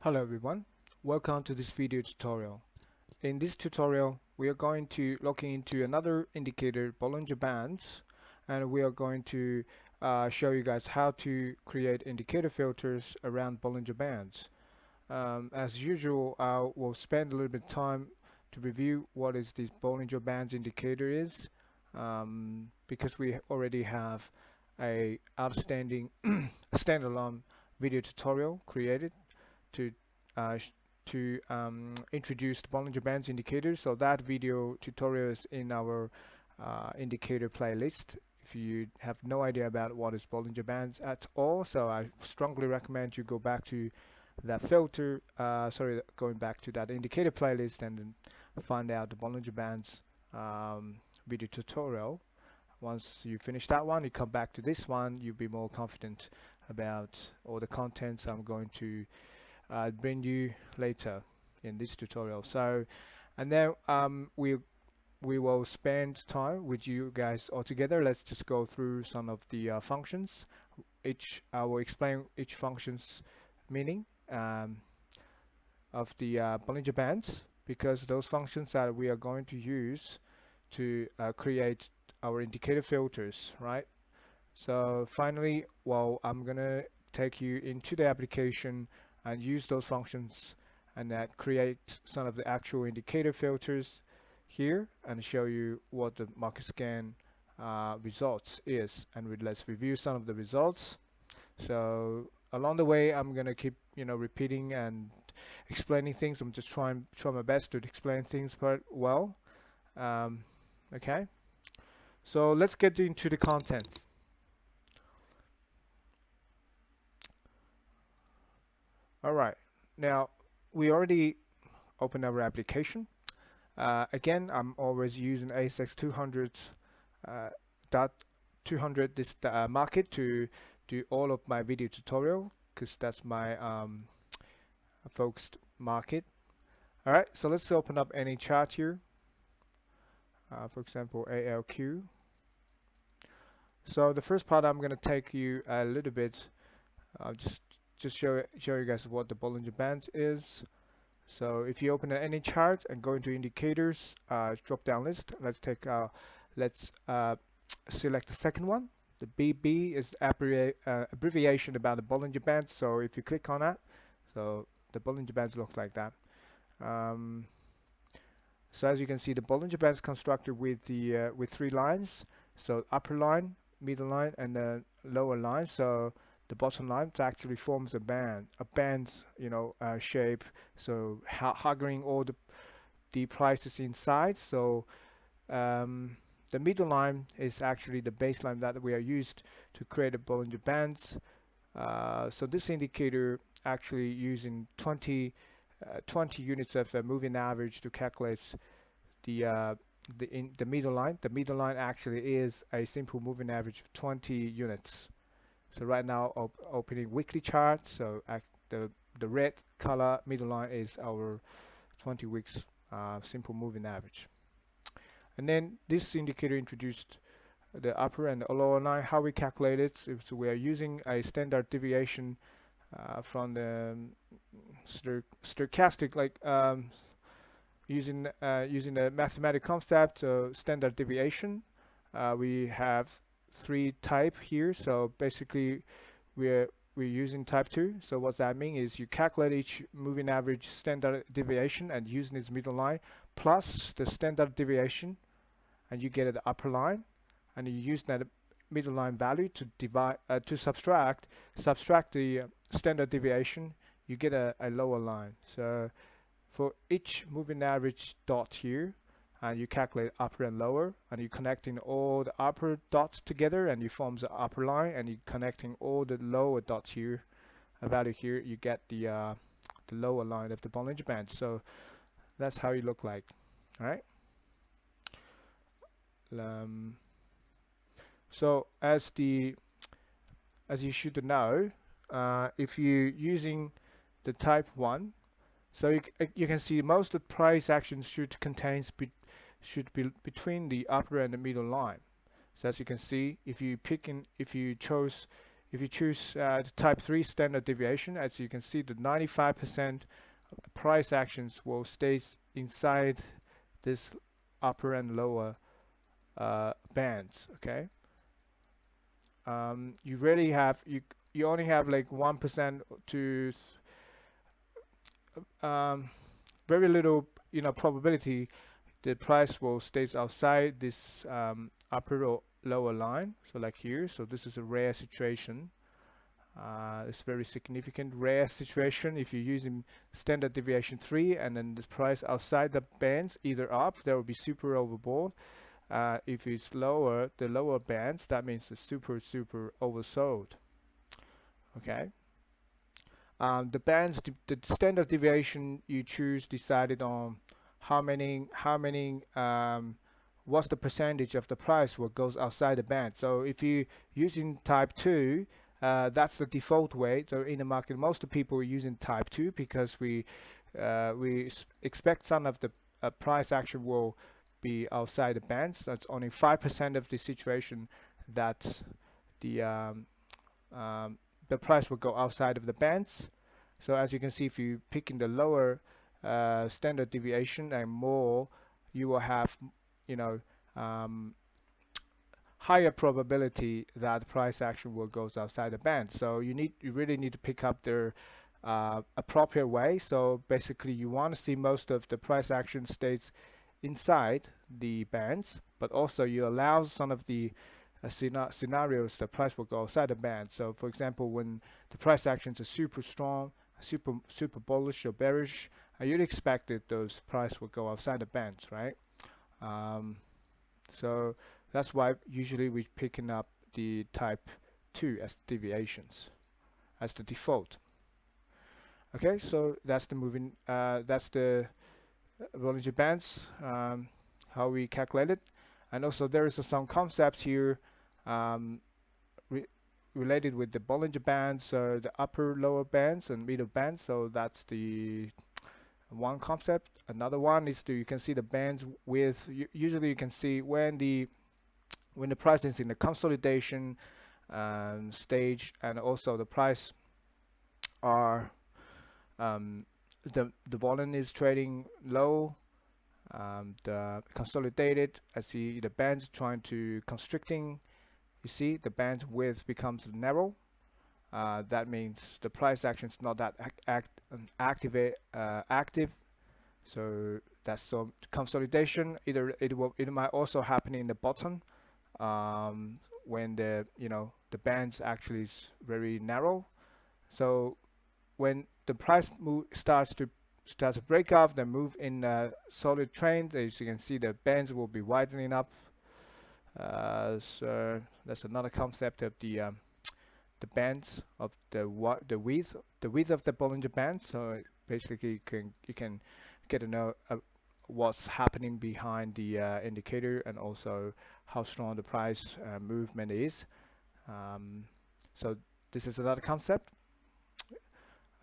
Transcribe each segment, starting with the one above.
Hello everyone, welcome to this video tutorial. In this tutorial, we are going to look into another indicator, Bollinger Bands, and we are going to show you guys how to create indicator filters around Bollinger Bands. As usual, I will spend a little bit of time to review what is this Bollinger Bands indicator is, because we already have a outstanding standalone video tutorial created to uh, introduce the Bollinger Bands indicator. So that video tutorial is in our indicator playlist. If you have no idea about what is Bollinger Bands at all, so I strongly recommend you go back to that filter, going back to that indicator playlist and then find out the Bollinger Bands video tutorial. Once you finish that one, you come back to this one, you'll be more confident about all the contents I'm going to bring you later in this tutorial. So, and then we will spend time with you guys all together. Let's just go through some of the functions. I will explain each function's meaning of the Bollinger Bands, because those functions that we are going to use to create our indicator filters, right? So finally, well, I'm gonna take you into the application and use those functions and that create some of the actual indicator filters here and show you what the market scan results is. And let's review some of the results. So along the way, I'm gonna keep repeating and explaining things. I'm just try my best to explain things quite well. Okay, so let's get into the contents. All right, now we already opened our application. Again, I'm always using ASX 200 .200 this market to do all of my video tutorial, because that's my focused market. All right, so let's open up any chart here. For example, ALQ. So the first part, I'm going to take you a little bit, just show you guys what the Bollinger Bands is. So if you open any chart and go into indicators, drop down list, let's select the second one. The BB is abbreviation about the Bollinger Bands. So if you click on that, so the Bollinger Bands looks like that. So as you can see, the Bollinger Bands constructed with the with three lines. So upper line, middle line, and the lower line. So the bottom line actually forms a band shape. So hugging all the prices inside. So the middle line is actually the baseline that we are used to create a Bollinger Bands. So this indicator actually using 20 units of moving average to calculate the middle line. The middle line actually is a simple moving average of 20 units. So right now, opening weekly chart. So the red color middle line is our 20 weeks simple moving average. And then this indicator introduced the upper and the lower line. How we calculate it? So we are using a standard deviation from the stochastic, like using the mathematical concept of standard deviation. We have three type here. So basically, we're using type 2. So what that means is you calculate each moving average standard deviation and using its middle line plus the standard deviation, and you get the upper line, and you use that middle line value to divide to subtract the standard deviation, you get a lower line. So for each moving average dot here, and you calculate upper and lower, and you're connecting all the upper dots together, and you form the upper line, and you're connecting all the lower dots here, a value here, you get the lower line of the Bollinger Band. So that's how you look like. All right. So as you should know, if you're using the type 1, so you can see most of the price actions should be between the upper and the middle line. So as you can see, if you chose if you choose the type 3 standard deviation, as you can see, the 95% price actions will stay inside this upper and lower bands. Okay, you really have you only have like 1% to very little probability the price will stays outside this upper or lower line. So like here, so this is a rare situation. It's very significant rare situation. If you're using standard deviation 3 and then the price outside the bands, either up, there will be super overbought. If it's lower, the lower bands, that means it's super oversold. Okay. The bands, the standard deviation you choose decided on what's the percentage of the price what goes outside the band. So if you using type 2, that's the default way. So in the market, most of the people are using type 2 because we expect some of the price action will be outside the bands. That's only 5% of the situation that the price will go outside of the bands. So as you can see, if you pick in the lower standard deviation and more, you will have higher probability that price action will goes outside the band. So you really need to pick up the appropriate way. So basically, you want to see most of the price action stays inside the bands, but also you allow some of the scenarios the price will go outside the band. So for example, when the price actions are super strong, super bullish or bearish, you'd expect that those price will go outside the bands, right? So that's why usually we're picking up the type 2 as deviations as the default. Okay, so that's the moving that's the Bollinger Bands, how we calculate it. And also there is some concepts here related with the Bollinger Bands, so the upper lower bands and middle bands. So that's the one concept. Another one is you can see the bands with usually you can see when the price is in the consolidation stage, and also the price are the volume is trading low, the consolidated. I see the bands trying to constricting. You see the band width becomes narrow. That means the price action is not that active. So that's some consolidation. Either it might also happen in the bottom when the bands actually is very narrow. So when the price starts to break off, then move in a solid trend, as you can see, the bands will be widening up. So that's another concept of the bands of the width of the Bollinger Bands. So basically, you can get to know what's happening behind the indicator, and also how strong the price movement is. So this is another concept.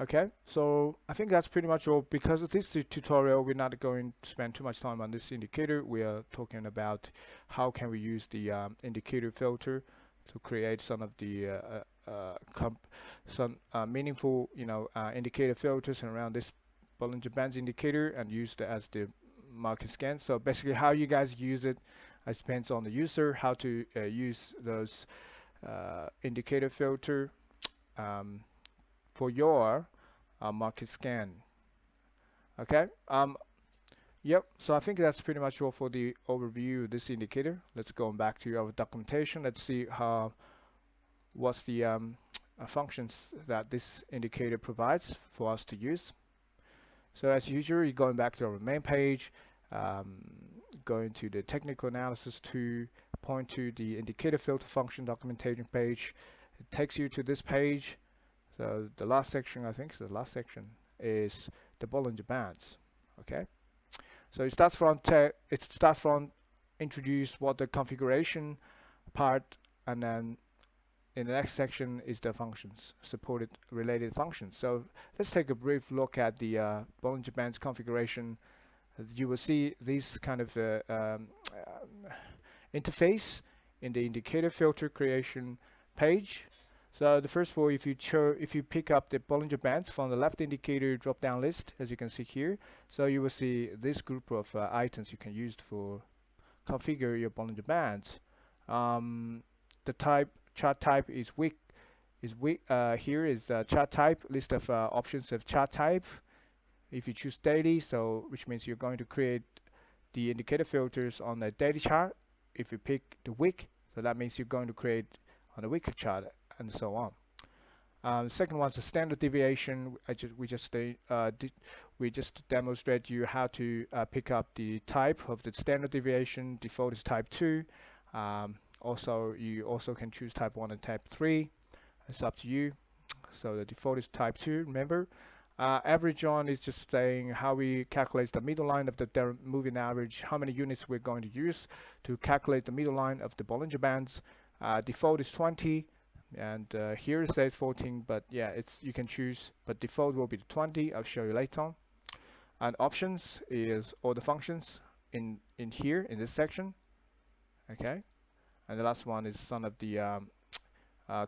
Okay, so I think that's pretty much all. Because of this tutorial, we're not going to spend too much time on this indicator. We are talking about how can we use the indicator filter to create some of the meaningful indicator filters around this Bollinger Bands indicator, and use it as the market scan. So basically, how you guys use it depends on the user, how to use those indicator filter for your market scan. Okay. Yep. So I think that's pretty much all for the overview of this indicator. Let's go back to our documentation. Let's see what's the functions that this indicator provides for us to use. So as usual, you're going back to our main page, going to the technical analysis to point to the indicator filter function documentation page. It takes you to this page. So the last section, I think, is the Bollinger Bands. Okay. So it starts from introduce what the configuration part, and then in the next section is the functions, supported related functions. So let's take a brief look at the Bollinger Bands configuration. You will see this kind of interface in the indicator filter creation page. So the first of all, if you pick up the Bollinger Bands from the left indicator drop-down list, as you can see here, so you will see this group of items you can use for configure your Bollinger Bands. The chart type is week. Here is the chart type list of options of chart type. If you choose daily, so which means you're going to create the indicator filters on the daily chart. If you pick the week, so that means you're going to create on the weekly chart and so on. Second one's a standard deviation. We just demonstrate you how to pick up the type of the standard deviation. Default is type 2. Also, you also can choose type 1 and type 3. It's up to you. So the default is type 2. Remember, average on is just saying how we calculate the middle line of the moving average, how many units we're going to use to calculate the middle line of the Bollinger Bands. Default is 20, and here it says 14, but yeah, you can choose, but default will be 20. I'll show you later on. And options is all the functions in here in this section. Okay, and the last one is some of the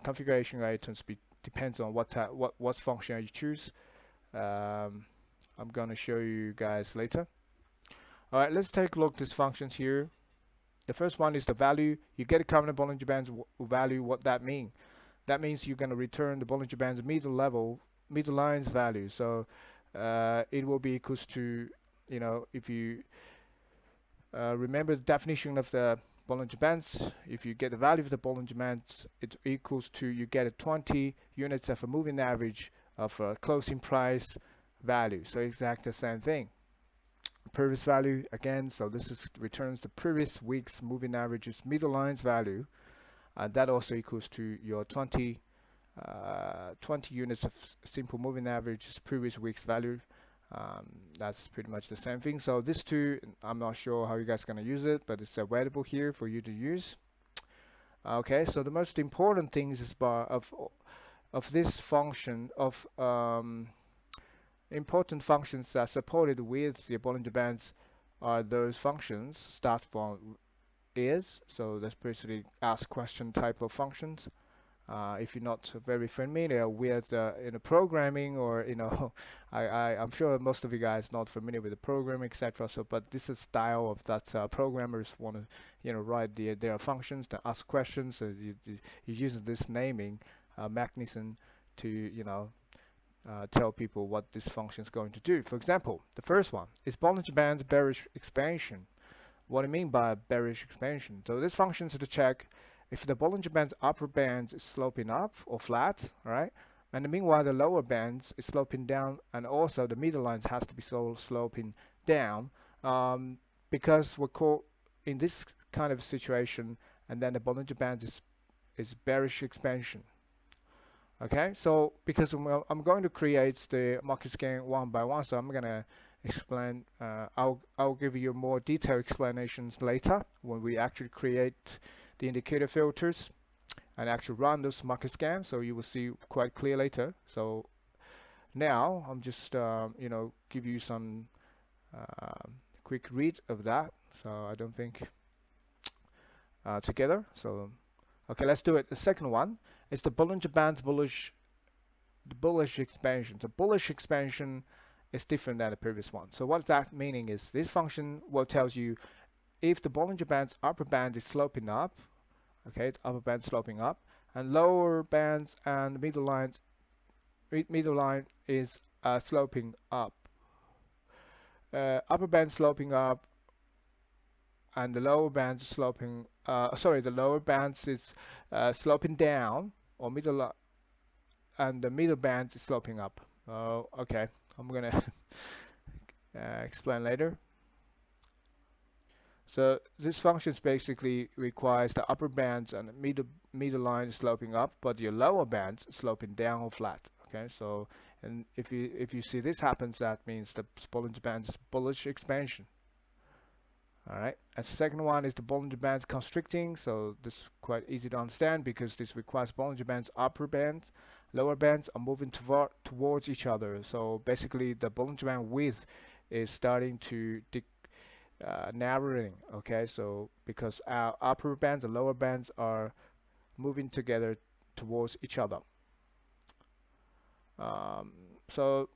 configuration items. Depends on what function you choose. I'm gonna show you guys later. All right, let's take a look at these functions here. The first one is the value. You get a common Bollinger Bands value. What that mean? That means you're gonna return the Bollinger Bands middle lines value. So it will be equals to, if you remember the definition of the Bollinger Bands, if you get the value of the Bollinger Bands, it equals to you get a 20 units of a moving average of a closing price value. So exactly the same thing. Previous value again, so this returns the previous week's moving average's middle lines value, and that also equals to your 20 units of simple moving average's previous week's value. That's pretty much the same thing. So these two, I'm not sure how you guys are going to use it, but it's available here for you to use. Okay, so the most important things is of this function of important functions that are supported with the Bollinger Bands are those functions start from is, so that's basically ask question type of functions. If you're not very familiar with programming, or I'm sure most of you guys not familiar with the program, etc. So, but this is style of that programmers want to write their functions to ask questions. So you're using this naming mechanism to tell people what this function is going to do. For example, the first one is Bollinger Bands bearish expansion. What I mean by bearish expansion? So this function is to check if the Bollinger Bands upper band is sloping up or flat, right? And meanwhile the lower bands is sloping down, and also the middle lines has to be sloping down, because we're called in this kind of situation, and then the Bollinger Bands is bearish expansion. Okay, so because I'm going to create the market scan one by one, so I'm gonna explain. I'll give you more detailed explanations later when we actually create the indicator filters and actually run those market scans. So you will see quite clear later. So now I'm just give you some quick read of that. So I don't think together. So okay, let's do it. The second one is the Bollinger Bands bullish expansion. The bullish expansion is different than the previous one. So what that meaning is this function will tells you if the Bollinger Bands upper band is sloping up, okay, the upper band sloping up, and lower bands and middle line is sloping up. Upper band sloping up and the lower band sloping the lower bands is sloping down, or and the middle band is sloping up. Okay, I'm gonna explain later. So this function basically requires the upper bands and the middle line sloping up, but your lower bands sloping down or flat. Okay, so and if you see this happens, that means the Bollinger Bands bullish expansion. All right, and second one is the Bollinger Bands constricting. So this is quite easy to understand because this requires Bollinger Bands upper bands, lower bands are moving towards each other. So basically the Bollinger Band width is starting to narrowing. Okay, so because our upper bands and lower bands are moving together towards each other. So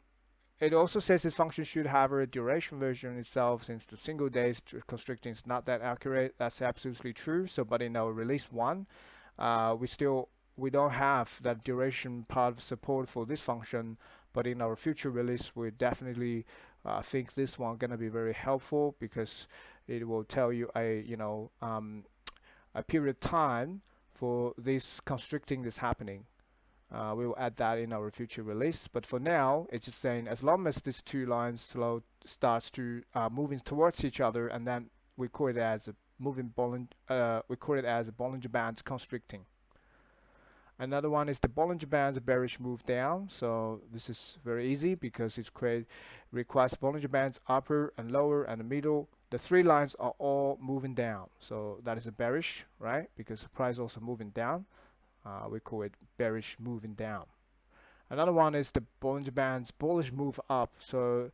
it also says this function should have a duration version itself, since the single days constricting is not that accurate. That's absolutely true. So, but in our release 1, we don't have that duration part of support for this function. But in our future release, we definitely think this one gonna be very helpful, because it will tell you a a period of time for this constricting that's happening. We will add that in our future release, but for now it's just saying as long as these two lines starts to moving towards each other, and then we call it as a Bollinger Bands constricting. Another one is the Bollinger Bands bearish move down. So this is very easy because it requires Bollinger Bands upper and lower and the middle. The three lines are all moving down, so that is a bearish, right? Because the price also moving down. We call it bearish moving down. Another one is the Bollinger Bands bullish move up. So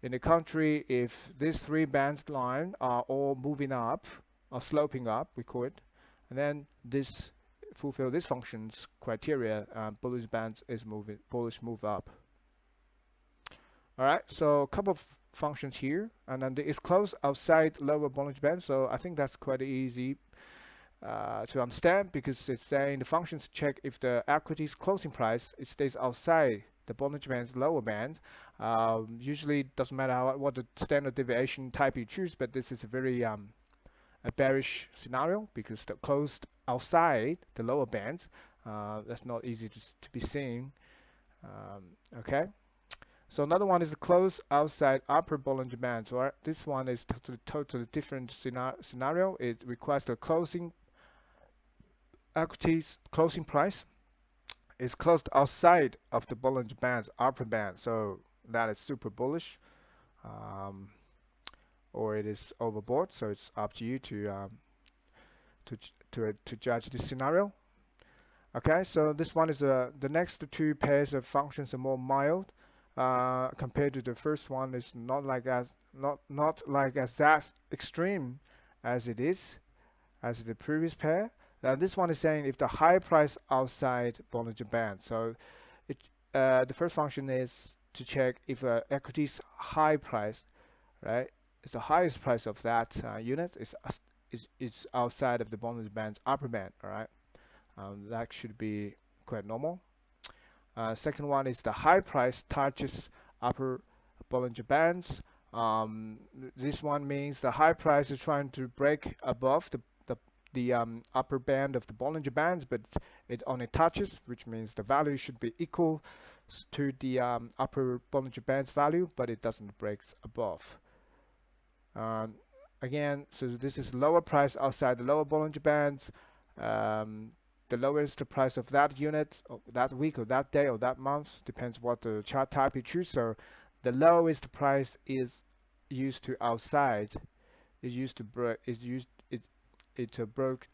in the country, if these three bands line are all moving up or sloping up, we call it, and then this fulfill this function's criteria, bullish bands is moving bullish move up. All right, so a couple of functions here, and then it's close outside lower Bollinger Band. So I think that's quite easy to understand, because it's saying the functions check if the equity's closing price it stays outside the Bollinger Band's lower band. Usually it doesn't matter what the standard deviation type you choose, but this is a very a bearish scenario, because the closed outside the lower bands, that's not easy to be seen. Okay, so another one is the close outside upper Bollinger Bands. So this one is totally different scenario. It requires the closing equities closing price is closed outside of the Bollinger Band's upper band, so that is super bullish, or it is overbought. So it's up to you to judge this scenario. Okay, so this one is the next two pairs of functions are more mild compared to the first one. Is not like as that extreme as it is as the previous pair. Now this one is saying if the high price outside Bollinger Band. So the first function is to check if equity's high price, right, is the highest price of that unit is outside of the Bollinger Band's upper band. All right, that should be quite normal. Second one is the high price touches upper Bollinger Bands. This one means the high price is trying to break above the upper band of the Bollinger Bands, but it only touches, which means the value should be equal to the upper Bollinger Bands value, but it doesn't break above. Again, so this is lower price outside the lower Bollinger Bands. The lowest the price of that unit, or that week, or that day, or that month, depends what the chart type you choose. So the lowest price is used to outside, it broke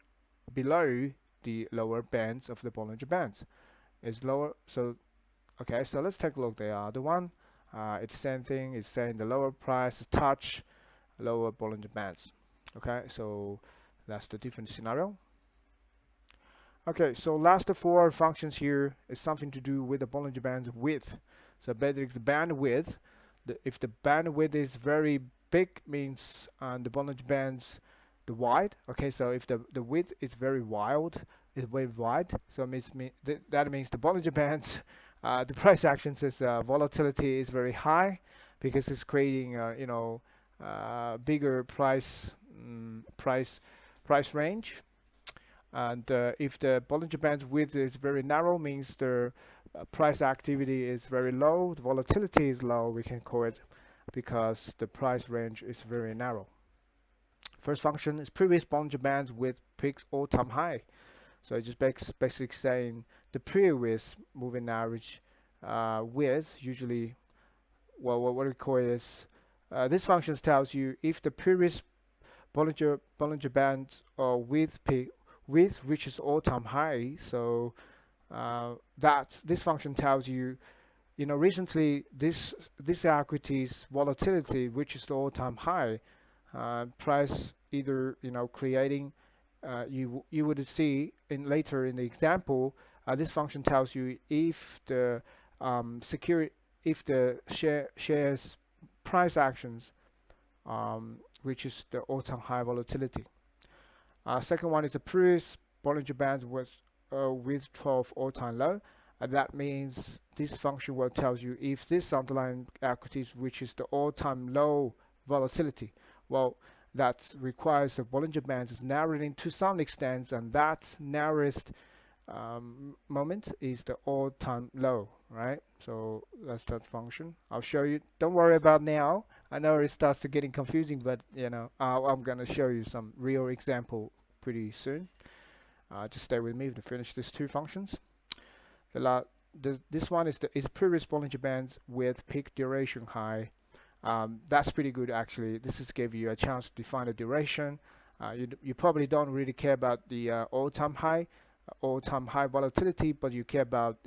below the lower bands of the Bollinger Bands. It's lower. So okay, so let's take a look at the other one. It's the same thing. It's saying the lower price touch lower Bollinger Bands. Okay, so that's the different scenario. Okay, so last four functions here is something to do with the Bollinger Band's width. So basically the bandwidth. If the bandwidth is very big, means the Bollinger Band's the wide. Okay, so if the width is very wide, so that means the Bollinger Bands, the price action says volatility is very high, because it's creating bigger price range. And if the Bollinger Band's width is very narrow, means the price activity is very low, the volatility is low, we can call it, because the price range is very narrow. First function is previous Bollinger Bands with peaks all-time high. So it just basically saying the previous moving average width, usually, well, what we call it is, this function tells you if the previous Bollinger Band width reaches all-time high. So this function tells you, recently this equity's volatility reaches the all-time high. Price either creating, you would see later in the example, This function tells you if the if the shares price actions reaches the all-time high volatility. Second one is the previous Bollinger Bands with 12 all-time low. And that means this function will tell you if this underlying equities reaches the all-time low volatility. Well, that requires the Bollinger Bands is narrowing to some extent, and that narrowest moment is the all-time low, right? So that's that function. I'll show you. Don't worry about now. I know it starts to getting confusing, but you know, I'm gonna show you some real example pretty soon. Just stay with me to finish these two functions. This one is previous Bollinger Bands with peak duration high. That's pretty good actually. This is give you a chance to define the duration. You probably don't really care about the all-time high volatility, but you care about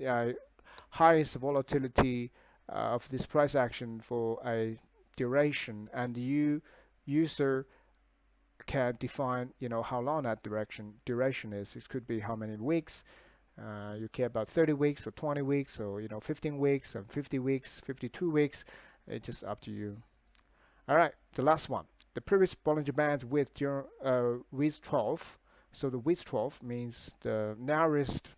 highest volatility of this price action for a duration, and user can define, you know, how long that duration is. It could be how many weeks. You care about 30 weeks or 20 weeks or, you know, 15 weeks and 50 weeks, 52 weeks. It's just up to you. All right, the last one, the previous Bollinger Bands with 12. So the width 12 means the narrowest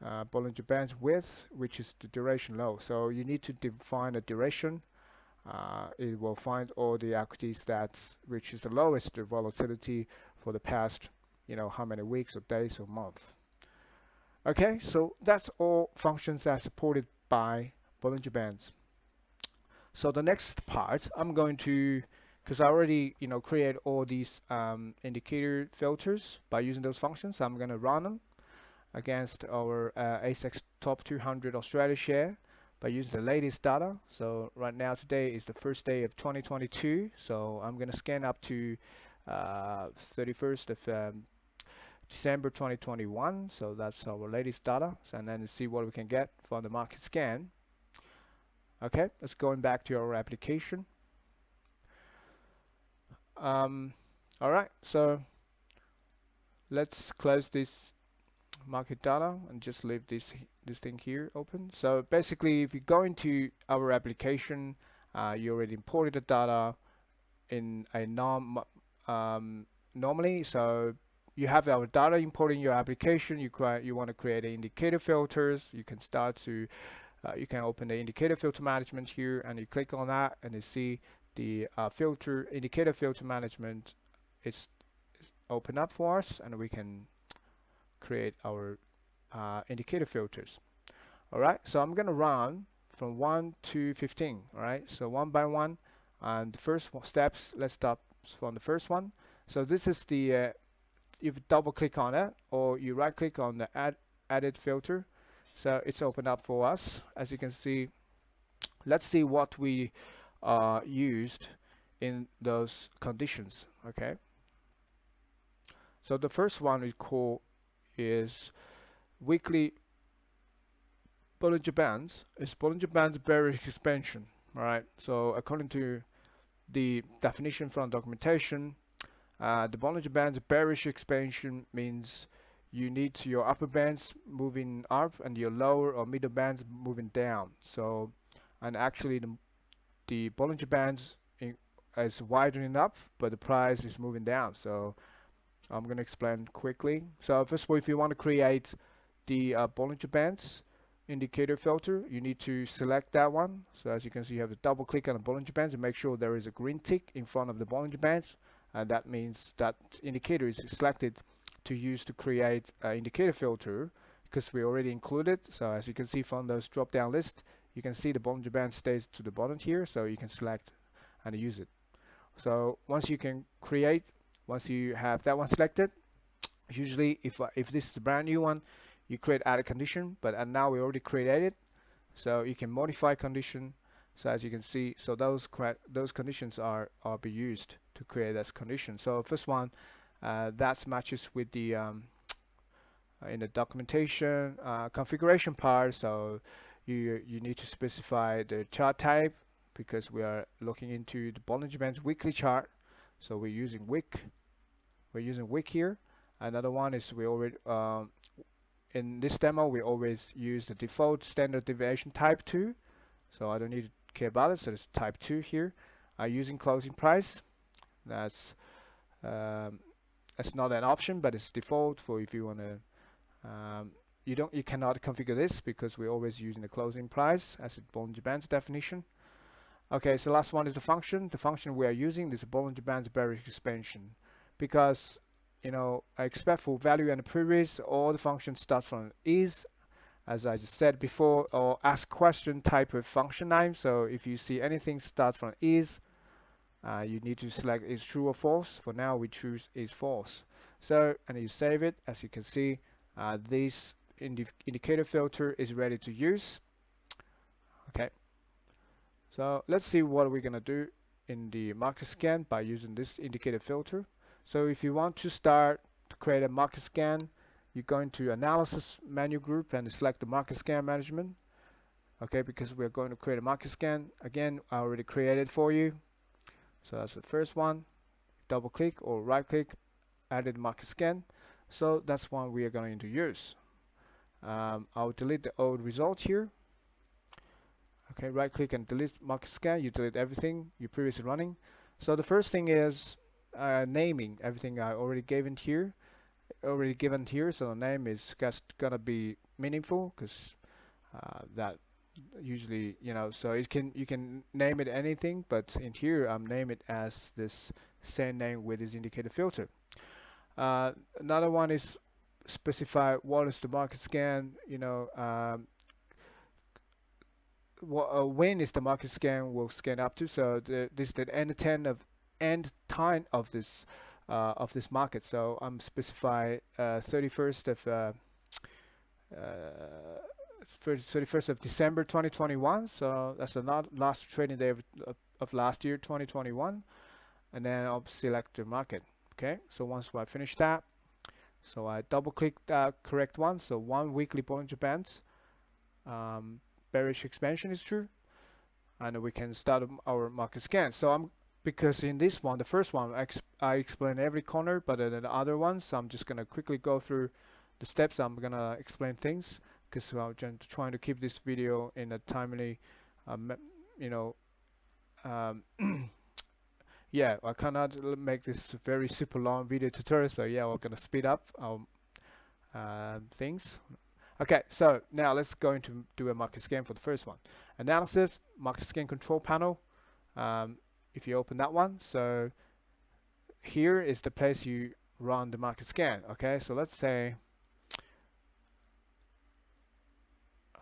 Bollinger Bands width, which is the duration low. So you need to define a duration. It will find all the equities that reaches the lowest volatility for the past, you know, how many weeks or days or month. Okay, so that's all functions that are supported by Bollinger Bands. So the next part, I'm going to, because I already, you know, create all these indicator filters by using those functions. I'm going to run them against our ASX top 200 Australia share by using the latest data. So right now, today is the first day of 2022. So I'm going to scan up to 31st of December 2021. So that's our latest data. So, and then see what we can get from the market scan. Okay, let's go back to our application. All right, so let's close this market data and just leave this thing here open. So basically, if you go into our application, you already imported the data in a normally. So you have our data imported in your application. You want to create indicator filters. You can start to you can open the indicator filter management here, and you click on that, and you see the indicator filter management. It's open up for us, and we can create our indicator filters. All right, so I'm gonna run from 1 to 15. All right, so one by one, and the first steps. Let's start from the first one. So this is the if you double click on it, or you right click on the added filter, so it's opened up for us. As you can see, let's see what we used in those conditions. Okay, so the first one we call is weekly Bollinger Bands. It's Bollinger Bands bearish expansion. All right, so according to the definition from documentation, the Bollinger Bands bearish expansion means you need your upper bands moving up and your lower or middle bands moving down. So, and actually the Bollinger Bands is widening up, but the price is moving down. So I'm going to explain quickly. So first of all, if you want to create the Bollinger Bands indicator filter, you need to select that one. So as you can see, you have to double click on the Bollinger Bands and make sure there is a green tick in front of the Bollinger Bands, and that means that indicator is selected to use to create an indicator filter, because we already included. So as you can see from those drop down list, you can see the Bollinger Band stays to the bottom here, so you can select and use it. So once you have that one selected, usually if this is a brand new one, you create add a condition, but now we already created it, so you can modify condition. So as you can see, so those conditions are be used to create this condition. So first one, that matches with the in the documentation configuration part. So you need to specify the chart type, because we are looking into the Bollinger Bands weekly chart. So we're using wick. We're using wick here. Another one is we already in this demo, we always use the default standard deviation type 2. So I don't need to care about it. So it's type 2 here. Using closing price. That's not an option, but it's default for if you want to. You cannot configure this because we're always using the closing price as a Bollinger Bands definition. Okay, so last one is the function. The function we are using is a Bollinger Bands bearish expansion, because I expect for value and previous, all the functions start from is, as I just said before, or ask question type of function name. So if you see anything start from is, you need to select is true or false. For now, we choose is false. So, and you save it. As you can see, this indicator filter is ready to use. Okay. So let's see what we're gonna do in the market scan by using this indicator filter. So if you want to start to create a market scan, you go into analysis menu group and select the market scan management. Okay, because we're going to create a market scan. Again, I already created for you. So that's the first one. Double click or right click, added market scan. So that's one we are going to use. I'll delete the old result here. Okay, right click and delete market scan. You delete everything you previously running. So the first thing is naming everything I already given here. So the name is just gonna be meaningful, because that usually so you can name it anything, but in here I'm name it as this same name with this indicator filter. Another one is specify what is the market scan, when is the market scan will scan up to. So this is the end time of this market. So I'm specify 31st of December 2021. So that's the last trading day of last year, 2021. And then I'll select the market. Okay, so once I finish that, so I double click that correct one. So 1 weekly Bollinger Bands bearish expansion is true, and we can start our market scan. So because in this one, the first one, I explain every corner, but in the other ones, I'm just gonna quickly go through the steps. I'm gonna explain things because I'm trying to keep this video in a timely, yeah, I cannot make this very super long video tutorial. So yeah, we're gonna speed up our things. Okay, so now let's go into do a market scan for the first one. Analysis, market scan control panel. If you open that one, so here is the place you run the market scan. Okay, so let's say,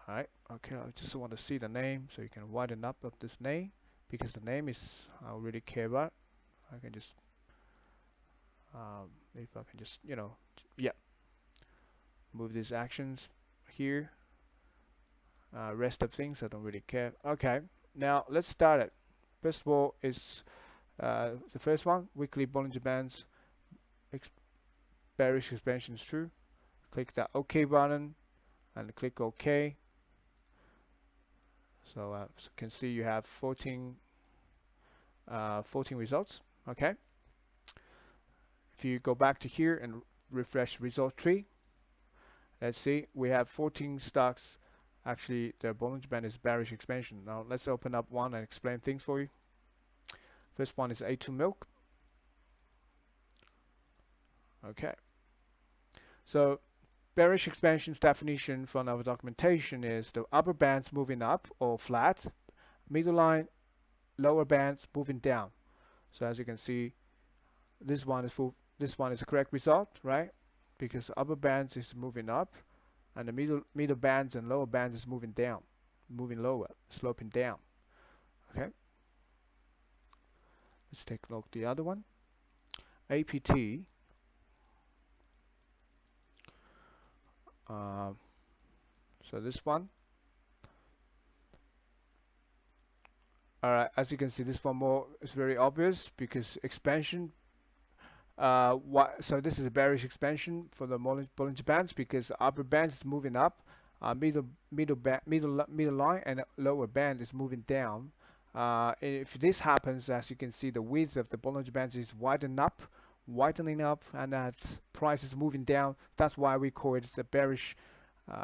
all right, okay, I just want to see the name, so you can widen up of this name, because the name is I really care about. I can just if I can just yeah, move these actions here. Rest of things I don't really care. Okay, now let's start it. First of all is the first one, weekly Bollinger Bands bearish expansion is true. Click that OK button and click OK. So as you can see, you have 14 results. Okay, if you go back to here and refresh result tree, let's see, we have 14 stocks. Actually, the Bollinger Band is bearish expansion. Now let's open up one and explain things for you. First one is A2 Milk. Okay, so bearish expansion's definition from our documentation is the upper bands moving up or flat, middle line, lower bands moving down. So as you can see, this one is the correct result, right? Because the upper bands is moving up, and the middle bands and lower bands is moving down, moving lower, sloping down. Okay, let's take a look at the other one, APT. So this one, all right, as you can see, this one more is very obvious because expansion. So this is a bearish expansion for the Bollinger Bands because the upper band is moving up, middle line and lower band is moving down. If this happens, as you can see, the width of the Bollinger Bands is widening up, and that price is moving down. That's why we call it a bearish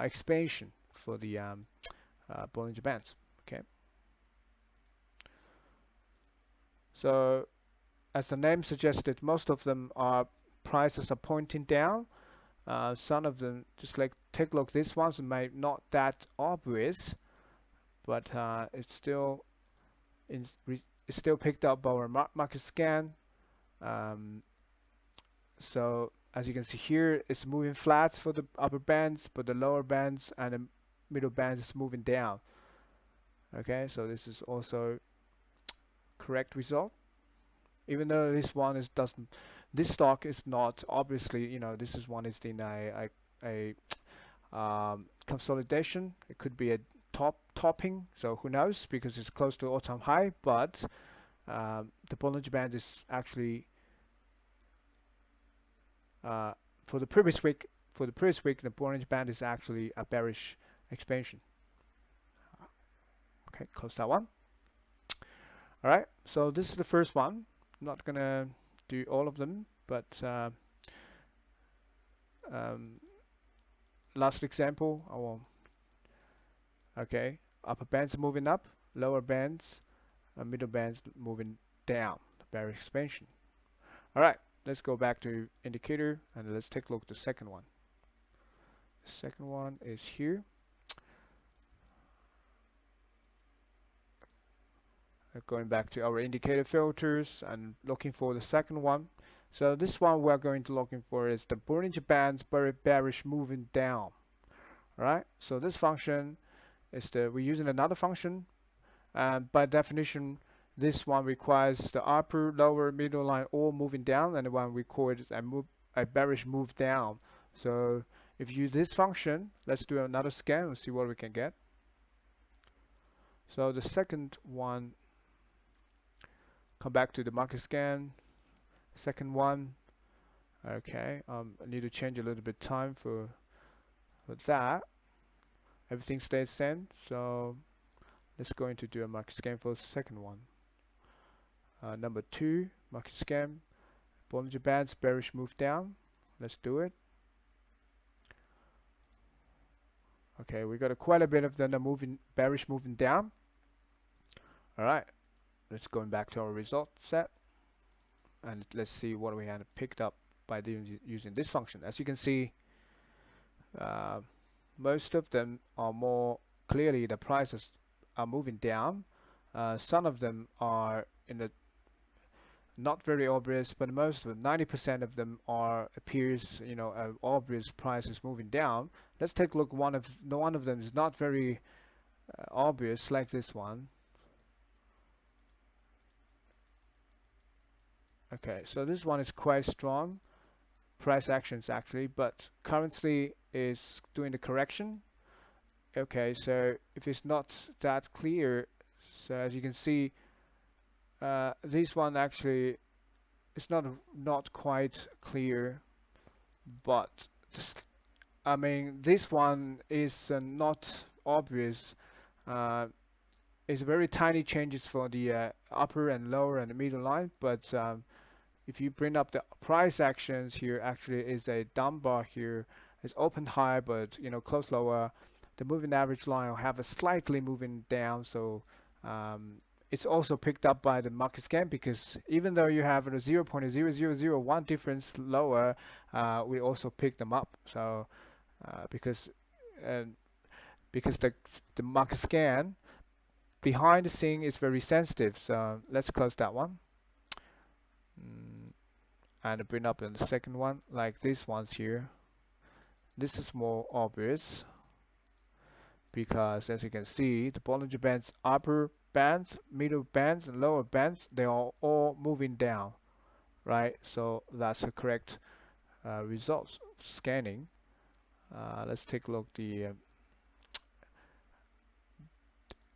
expansion for the Bollinger Bands. Okay, so as the name suggested, most of them are prices are pointing down. Some of them, just like take a look, these ones may not that obvious, but it's still it's still picked up by our market scan. Um, so as you can see here, it's moving flat for the upper bands, but the lower bands and the middle bands is moving down. Okay, so this is also correct result. Even though this one is doesn't, this stock is not obviously, this is one is in a consolidation. It could be a topping, so who knows, because it's close to all-time high. But the Bollinger Band is actually for the previous week. For the previous week, the Bollinger Band is actually a bearish expansion. Okay, close that one. All right, so this is the first one. I'm not gonna do all of them, but last example, I will. Okay, upper bands moving up, lower bands, middle bands moving down. Bearish expansion. All right, let's go back to indicator and let's take a look at the second one. The second one is here. Going back to our indicator filters and looking for the second one. So this one we're going to looking for is the Bollinger Bands bearish moving down. All right, so this function is we're using another function, and by definition this one requires the upper, lower, middle line all moving down, and the one we call it a bearish move down. So if you use this function, let's do another scan and see what we can get. So the second one, come back to the market scan, second one. Okay, I need to change a little bit time for that. Everything stays same, so let's go into do a market scan for the second one. Number 2, market scan, Bollinger Bands bearish move down. Let's do it. Okay, we got quite a bit of the bearish moving down. All right, let's go back to our result set and let's see what we had picked up by using this function. As you can see, most of them are more clearly the prices are moving down. Some of them are in the not very obvious, but most of them, 90% of them appears, obvious prices moving down. Let's take a look. One of them is not very obvious, like this one. Okay, so this one is quite strong price actions actually, but currently is doing the correction. Okay, so if it's not that clear, so as you can see, this one actually is not quite clear, but I mean this one is not obvious. It's very tiny changes for the upper and lower and the middle line, but if you bring up the price actions here, actually is a down bar here. It's open high, but close lower. The moving average line will have a slightly moving down, so it's also picked up by the market scan, because even though you have a 0.0001 difference lower, we also pick them up. So because the market scan behind the scene is very sensitive. So let's close that one. And bring up in the second one, like these ones here. This is more obvious because, as you can see, the Bollinger Bands upper bands, middle bands, and lower bands, they are all moving down, right? So that's the correct results of scanning. Let's take a look at the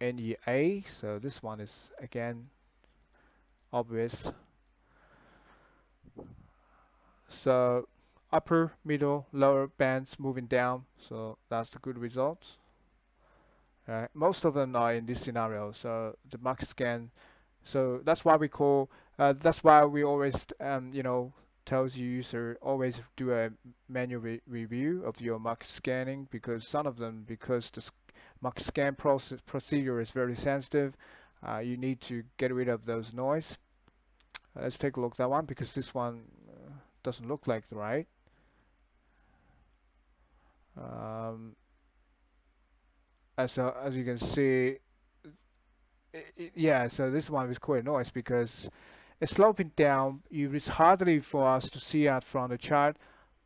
NEA. So this one is again obvious. So upper, middle, lower bands moving down, so that's the good results. Most of them are in this scenario, so the market scan. So that's why we call. That's why we always, tells you user always do a manual review of your market scanning, because some of them, because the market scan procedure is very sensitive, you need to get rid of those noise. Let's take a look at that one, because this one doesn't look like right. As you can see, yeah, so this one is quite noise because it's sloping down. It's hardly for us to see out from the chart,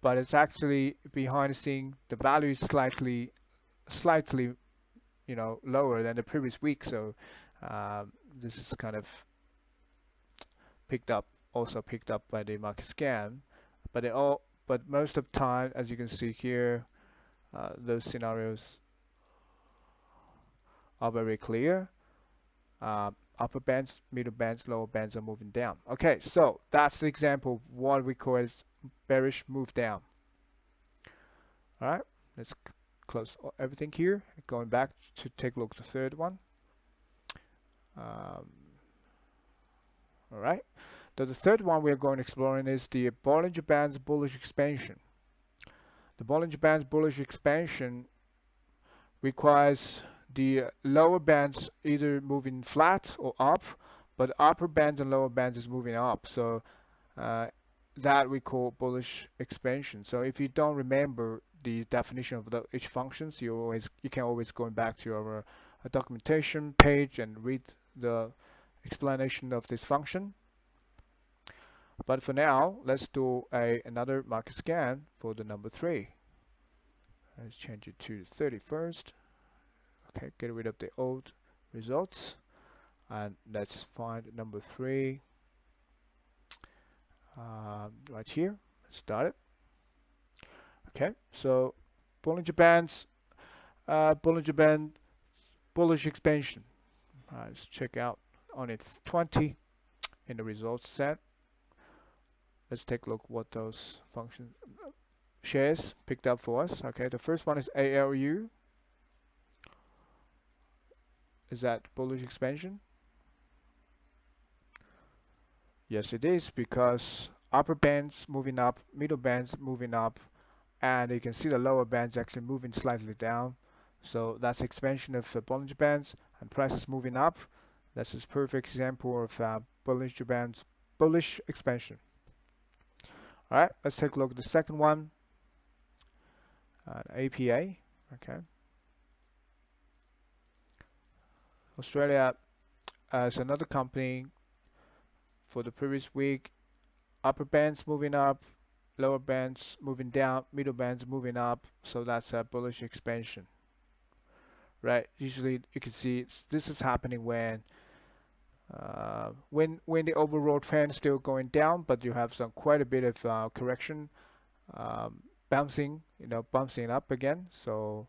but it's actually behind the scene. The value is slightly, lower than the previous week. So this is kind of also picked up by the market scan. But most of the time, as you can see here, those scenarios are very clear. Upper bands, middle bands, lower bands are moving down. Okay, so that's the example of what we call as bearish move down. All right, let's close everything here. Going back to take a look at the third one. All right, the third one we're going exploring is the Bollinger Bands bullish expansion. The Bollinger Bands bullish expansion requires the lower bands either moving flat or up, but upper bands and lower bands is moving up. So that we call bullish expansion. So if you don't remember the definition of each functions, you can always go back to your documentation page and read the explanation of this function. But for now, let's do another market scan for the number 3. Let's change it to the 31st. Okay, get rid of the old results, and let's find number 3 right here. Let's start it. Okay, so Bollinger Bands, Bollinger Band bullish expansion. Let's check out on it 20 in the results set. Let's take a look what those functions shares picked up for us. Okay, the first one is ALU. Is that bullish expansion? Yes, it is, because upper bands moving up, middle bands moving up, and you can see the lower bands actually moving slightly down. So that's expansion of Bollinger Bands, and prices moving up. That's a perfect example of Bollinger Bands bullish expansion. All right, let's take a look at the second one. APA. Okay. Australia as another company for the previous week. Upper bands moving up, lower bands moving down, middle bands moving up. So that's a bullish expansion. Right. Usually you can see this is happening when the overall trend is still going down, but you have quite a bit of correction, bouncing up again. So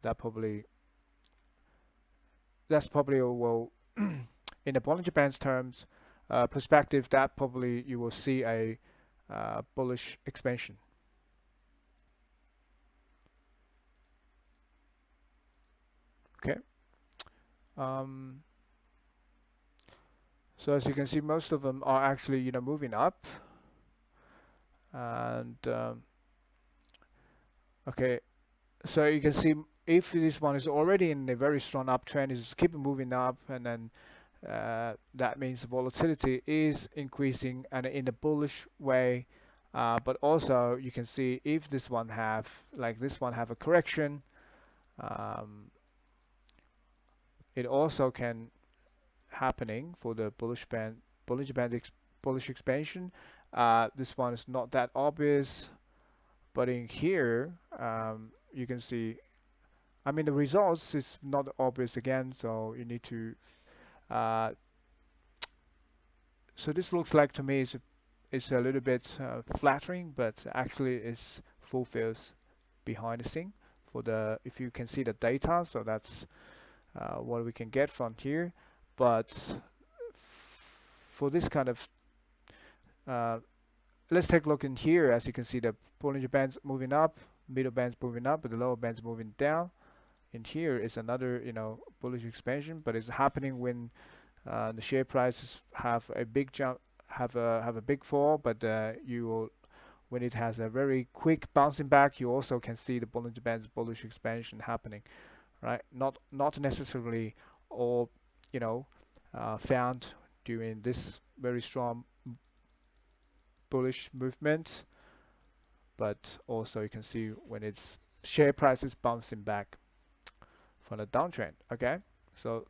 that's probably will in the Bollinger Bands terms perspective, that probably you will see a bullish expansion. Okay. So as you can see, most of them are actually moving up, and okay, so you can see if this one is already in a very strong uptrend, is keep moving up, and then that means volatility is increasing and in a bullish way. But also you can see if this one have a correction, it also can happening for the Bollinger Band bullish expansion. This one is not that obvious, but in here you can see, I mean, the results is not obvious again, so you need to so this looks like to me is a little bit flattering, but actually it fulfills behind the scene for the, if you can see the data. So that's what we can get from here. But for this kind of let's take a look in here. As you can see, the Bollinger Bands moving up, middle bands moving up, but the lower bands moving down. In here is another bullish expansion, but it's happening when the share prices have a big jump, have a big fall, but you will when it has a very quick bouncing back, you also can see the Bollinger Bands bullish expansion happening, right? Not necessarily all, you know, found during this very strong bullish movement, but also you can see when its share price is bouncing back from the downtrend. Okay, so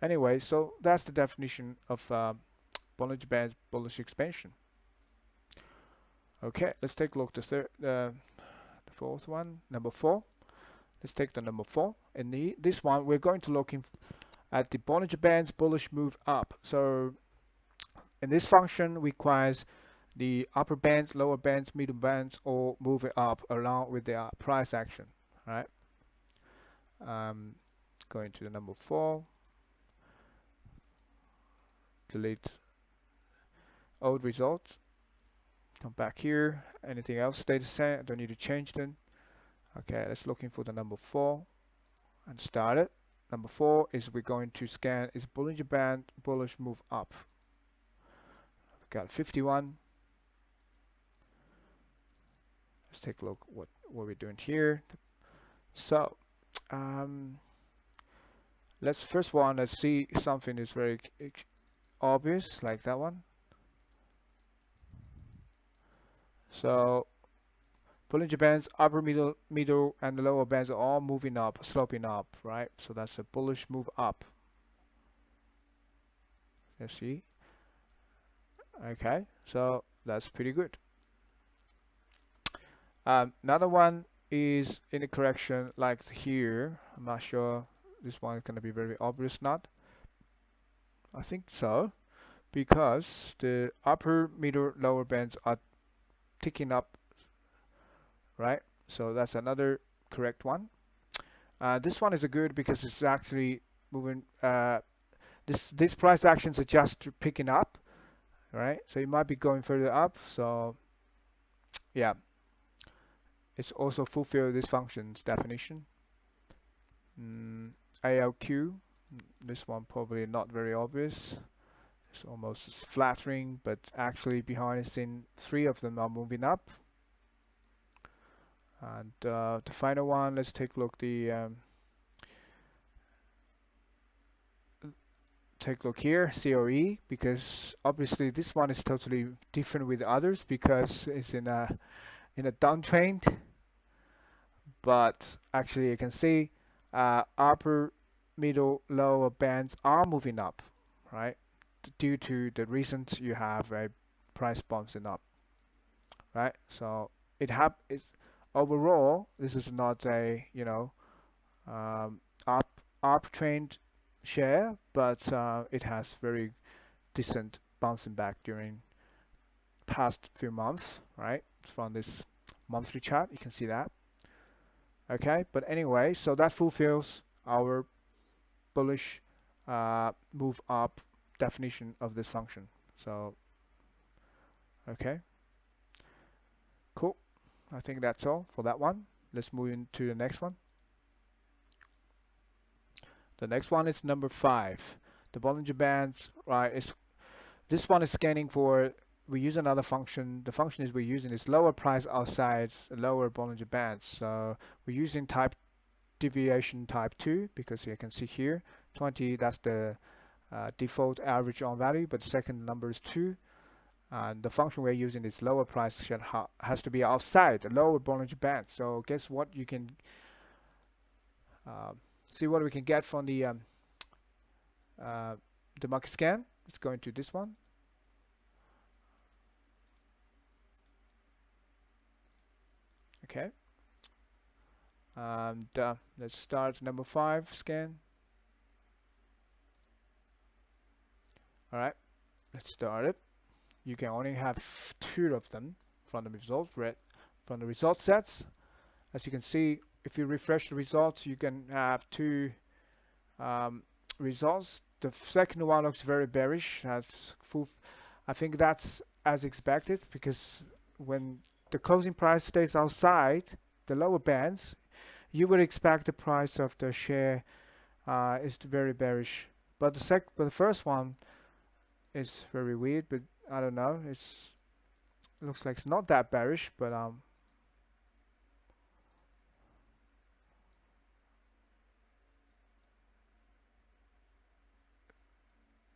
anyway, so that's the definition of Bollinger Bands bullish expansion. Okay, let's take a look at the fourth one, number 4. Let's take the number 4. In this one, we're going to look at the Bollinger Bands bullish move up. So in this function requires the upper bands, lower bands, middle bands all moving up along with the price action. Right? Going to the number 4. Delete old results. Come back here. Anything else stay the same? I don't need to change them. Okay, let's looking for the number 4 and start it. Number 4 is we're going to scan is Bollinger Band bullish move up. We've got 51. Let's take a look what we're doing here. So let's see something is very obvious, like that one. So Bollinger Bands, upper, middle, and the lower bands are all moving up, sloping up, right? So that's a bullish move up. Let's see. Okay, so that's pretty good. Another one is in a correction like here. I'm not sure this one is going to be very obvious, not? I think so, because the upper, middle, lower bands are ticking up, right? So that's another correct one. This one is a good because it's actually moving. This price actions are just picking up, right? So it might be going further up. So yeah, it's also fulfill this function's definition. ALQ, this one probably not very obvious. It's almost flattering, but actually behind the scene, 3 of them are moving up. And the final one, let's take a look here, COE, because obviously this one is totally different with others because it's in a downtrend. But actually you can see upper, middle, lower bands are moving up, right? Due to the reasons you have a price bouncing up, right? So it's overall, this is not a uptrend share, but it has very decent bouncing back during past few months, right? From this monthly chart, you can see that. Okay, but anyway, so that fulfills our bullish move up definition of this function. So okay, cool. I think that's all for that one. Let's move into the next one. The next one is number 5. The Bollinger Bands, right? This one is scanning for. We use another function. The function is we're using is lower price outside lower Bollinger Bands. So we're using type deviation type 2 because you can see here 20. That's the default average on value, but the second number is 2. And the function we're using is lower price has to be outside the lower Bollinger Band. So guess what? You can see what we can get from the market scan. Let's go into this one. Okay. And let's start number 5 scan. All right, let's start it. You can only have 2 of them from the results from the result sets. As you can see, if you refresh the results, you can have 2 results. The second one looks very bearish. I think that's as expected because when the closing price stays outside the lower bands, you would expect the price of the share is very bearish. But the first one is very weird. But I don't know. looks like it's not that bearish, but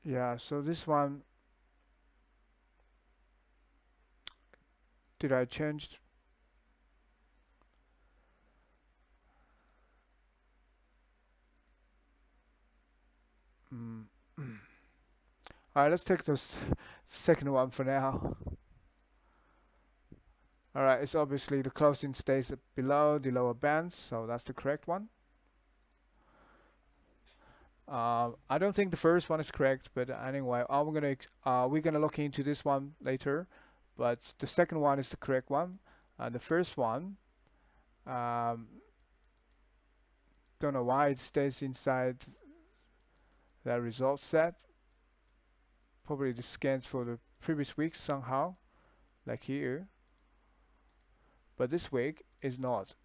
yeah. So this one, did I change? Mm. All right, let's take this second one for now. All right, it's obviously the closing stays below the lower bands, so that's the correct one. I don't think the first one is correct, but anyway, we're gonna look into this one later. But the second one is the correct one. The first one, um, don't know why it stays inside that result set. Probably the scans for the previous week somehow, like here. But this week is not.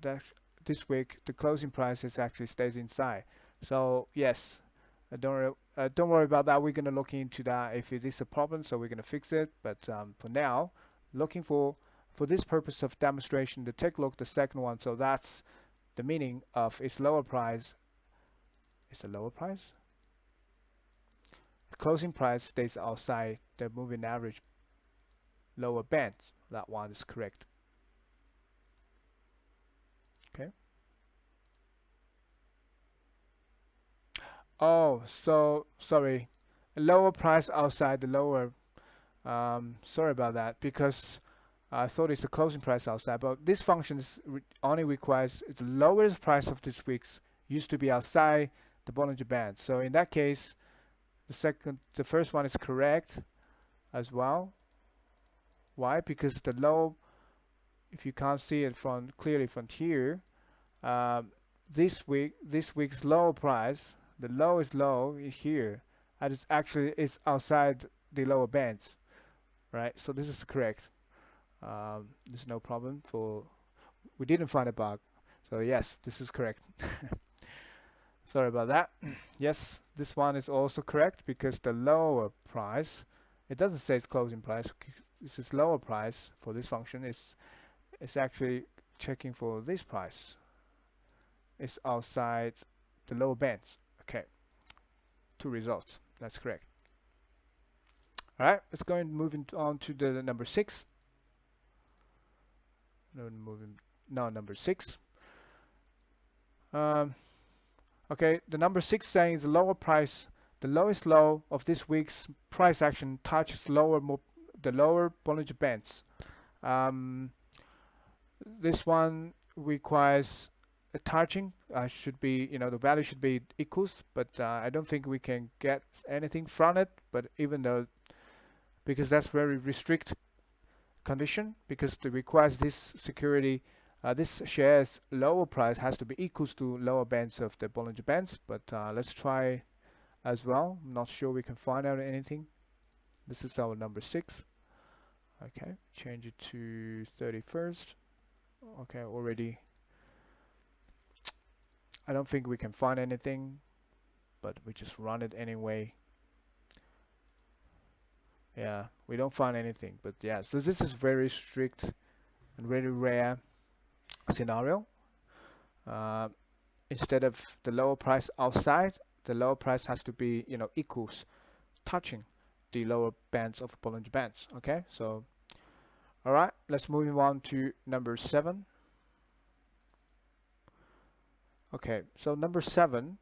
This week the closing prices actually stays inside. So yes, don't worry about that. We're gonna look into that if it is a problem, so we're gonna fix it. But for now, looking for this purpose of demonstration, to take a look at the second one. So that's the meaning of its lower price. Is the lower price? The closing price stays outside the moving average lower band. That one is correct. Okay. Oh, so sorry. Lower price outside the lower. Sorry about that, because I thought it's the closing price outside, but this function only requires the lowest price of this week's used to be outside the Bollinger Band. So in that case, the first one is correct as well. Why? Because the low, if you can't see it from clearly from here, this week's low price, the lowest low is here, and it's outside the lower bands, right? So this is correct. There's no problem we didn't find a bug. So yes, this is correct. Sorry about that. Yes, this one is also correct because the lower price, it doesn't say it's closing price. This is lower price for this function is actually checking for this price. It's outside the lower bands. Okay, two results. That's correct. All right, let's go and moving on to the number 6. Number 6. Okay, the number 6 saying the lower price, the lowest low of this week's price action touches the lower Bollinger Bands. This one requires a touching. Should be, the value should be equals, but I don't think we can get anything from it. But even though, because that's very restrict condition, because it requires this security, this share's lower price has to be equals to lower bands of the Bollinger Bands. But let's try as well. I'm not sure we can find out anything. This is our number 6. Okay, change it to 31st. Okay, already. I don't think we can find anything, but we just run it anyway. Yeah, we don't find anything, but yeah, so this is very strict and very rare scenario. Instead of the lower price outside, the lower price has to be, equals, touching the lower bands of Bollinger Bands. Okay, so all right, let's move on to number 7. Okay, so number 7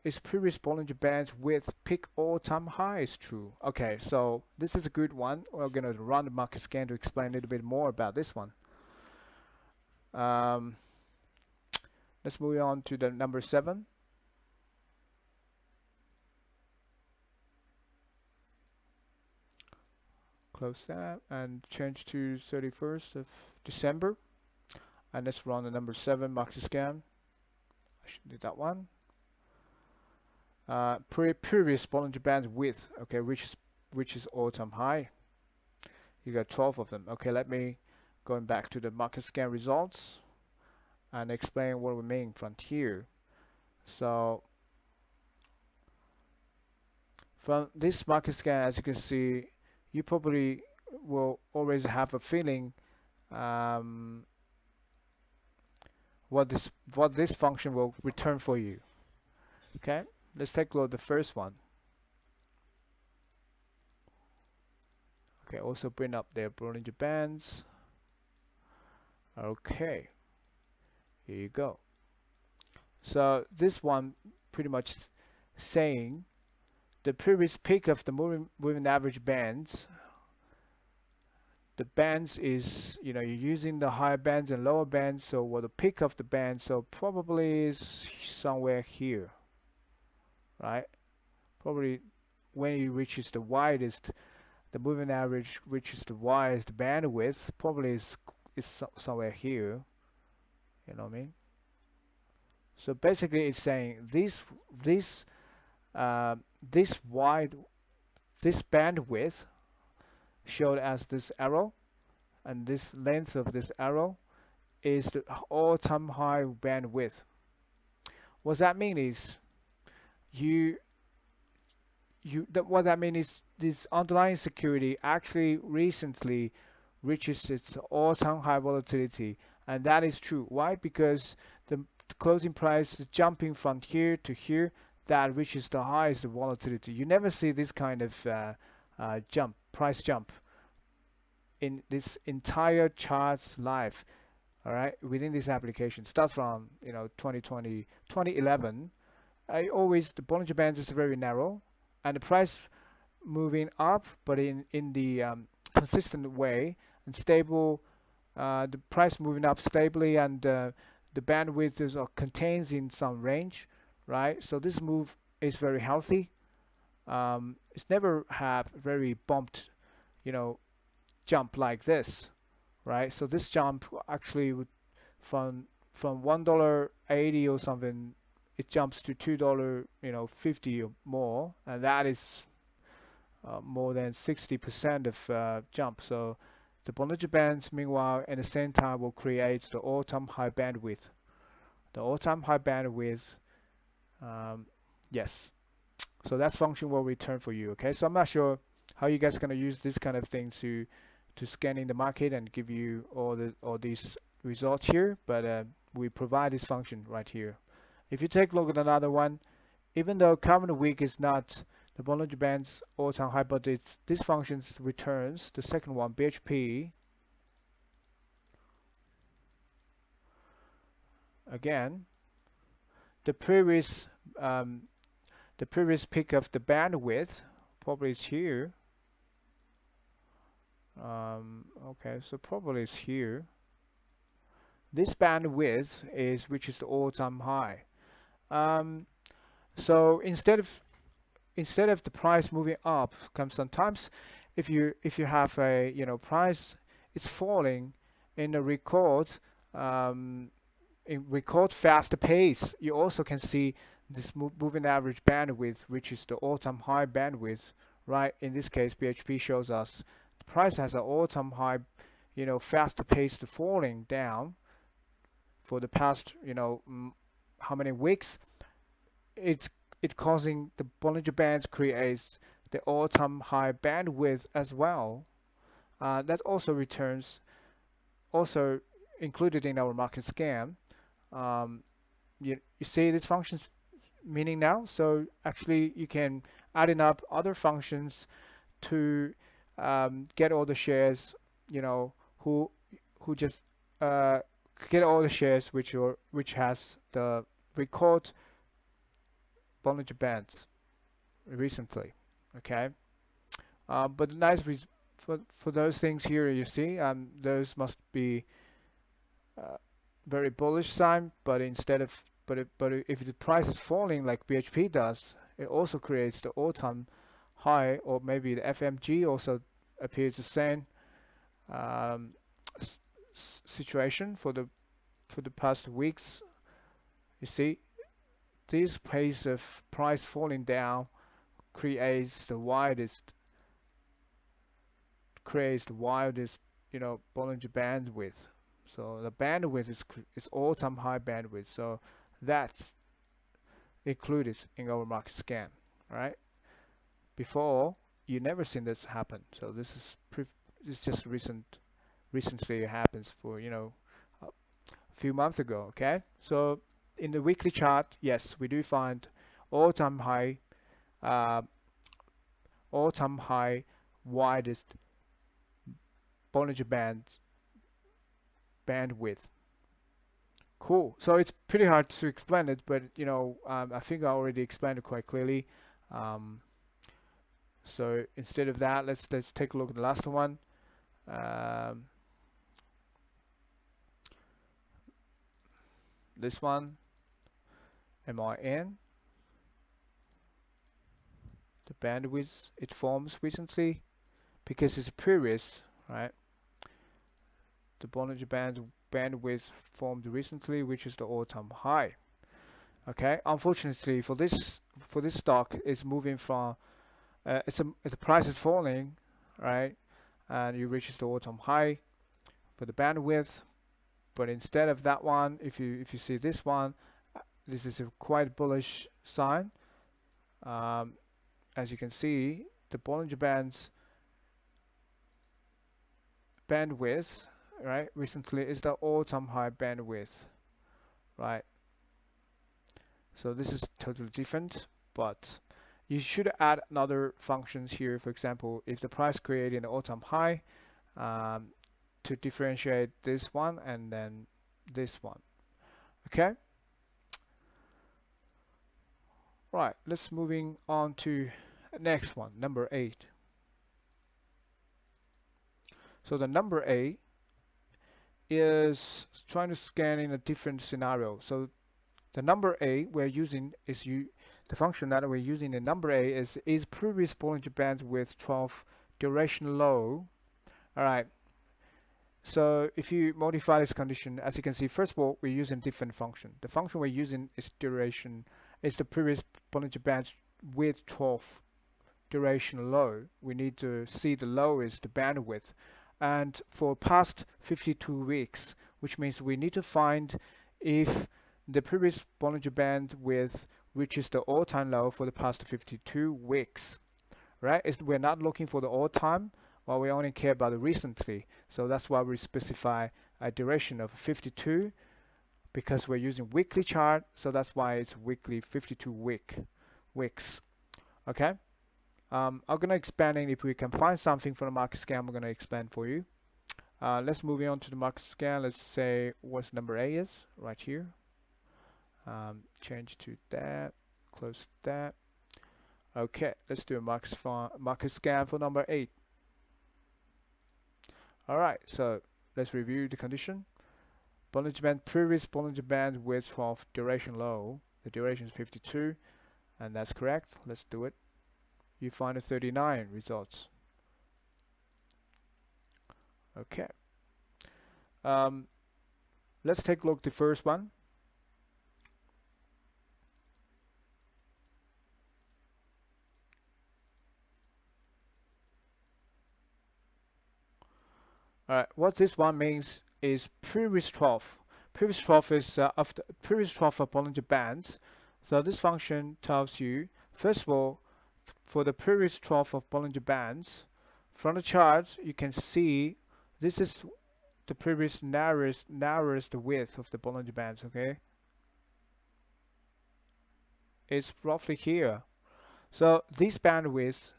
is previous Bollinger Bands with peak all-time high is true. Okay, so this is a good one. We're going to run the market scan to explain a little bit more about this one. Let's move on to the number 7. Close that and change to 31st of December. And let's run the number 7 market scan. I should do that one. Previous Bollinger Bands width, okay, which is all-time high. You got 12 of them. Okay, let me going back to the market scan results and explain what we mean from here. So from this market scan, as you can see, you probably will always have a feeling what this function will return for you. Okay, let's take a look at the first one. Okay, also bring up their Bollinger Bands. Okay, here you go. So this one pretty much saying the previous peak of the moving average bands. The bands is, you're using the higher bands and lower bands, so what the peak of the band, so probably is somewhere here, right? Probably when it reaches the widest, the moving average reaches the widest bandwidth, probably is somewhere here, you know what I mean? So basically it's saying this bandwidth showed as this arrow, and this length of this arrow is the all-time high bandwidth. What that mean is what that means is this underlying security actually recently reaches its all-time high volatility, and that is true. Why? Because the closing price is jumping from here to here, that reaches the highest volatility. You never see this kind of price jump in this entire chart's life. All right, within this application, starts from 2020, 2011. The Bollinger Bands is very narrow, and the price moving up, but in the consistent way and stable. The price moving up stably, and the bandwidth is contains in some range, right? So this move is very healthy. It's never have very bumped, jump like this, right? So this jump actually would from $1.80 or something, it jumps to $2.50 or more, and that is more than 60% of jump. So the Bollinger Bands, meanwhile, at the same time, will create the all-time high bandwidth. The all-time high bandwidth, yes. So that function will return for you. Okay. So I'm not sure how you guys gonna use this kind of thing to scan in the market and give you all these results here, but we provide this function right here. If you take a look at another one, even though current week is not the Bollinger Bands all-time high, but this function returns the second one, BHP. Again, the previous peak of the bandwidth probably is here. Okay, so probably it's here. This bandwidth which is the all-time high. So instead of the price moving up, sometimes if you have a price, it's falling in a record faster pace. You also can see this moving average bandwidth, which is the all-time high bandwidth, right? In this case, BHP shows us the price has an all-time high, faster pace to falling down for the past, how many weeks. It causing the Bollinger Bands creates the all-time high bandwidth as well. That also returns, also included in our market scan. You see this function's meaning now. So actually, you can adding up other functions to get all the shares. Who just get all the shares which has the record Bollinger Bands recently. Okay, but nice for those things here, you see, those must be very bullish sign. But instead of if the price is falling like BHP does, it also creates the all-time high, or maybe the FMG also appears the same situation for the past weeks. You see, this pace of price falling down creates the wildest Bollinger bandwidth. So the bandwidth is all-time high bandwidth. So that's included in our market scan, right? Before, you never seen this happen. So this is it's just recently it happens for, you know, a few months ago. Okay, so in the weekly chart, yes, we do find all-time high, uh, all-time high widest Bollinger bandwidth. Cool. So it's pretty hard to explain it, but you know, I think I already explained it quite clearly. Um, so instead of that, let's take a look at the last one. This one, MIN, the bandwidth it forms recently because it's previous, right? The Bollinger bandwidth formed recently, which is the all-time high. Okay, unfortunately for this stock, it's moving from the price is falling, right? And you reach the all-time high for the bandwidth, but instead of that one, if you see this one, this is a quite bullish sign. As you can see, the Bollinger Bands bandwidth, right, recently is the all-time high bandwidth, right? So this is totally different, but you should add another functions here. For example, if the price created an all-time high, to differentiate this one and then this one. Okay. Right. Let's moving on to next one, number 8. So the number 8 is trying to scan in a different scenario. So the number 8 we're using is the function that we're using in number 8 is previous Bollinger Bands with 12 duration low. All right. So if you modify this condition, as you can see, first of all, we're using different function. The function we're using is duration, is the previous Bollinger Bands with 12 duration low. We need to see the low is the bandwidth. And for past 52 weeks, which means we need to find if the previous Bollinger Bandwidth reaches the all-time low for the past 52 weeks, right? We're not looking for the all-time, well, we only care about the recently. So that's why we specify a duration of 52 because we're using weekly chart. So that's why it's weekly 52 weeks. Okay. I'm gonna expanding. If we can find something for the market scan, I'm gonna expand for you. Let's move on to the market scan. Let's say what number 8 is right here. Change to that. Close that. Okay, let's do a market scan for number 8. All right, so let's review the condition. Bollinger Band, previous Bollinger Band with 12 duration low. The duration is 52, and that's correct. Let's do it. You find a 39 results. Okay. Let's take a look at the first one. All right, what this one means is previous 12. Previous 12 is after previous 12 of Bollinger Bands. So this function tells you, first of all, for the previous 12 of Bollinger Bands, from the chart you can see this is the previous narrowest width of the Bollinger Bands. Okay, it's roughly here. So this bandwidth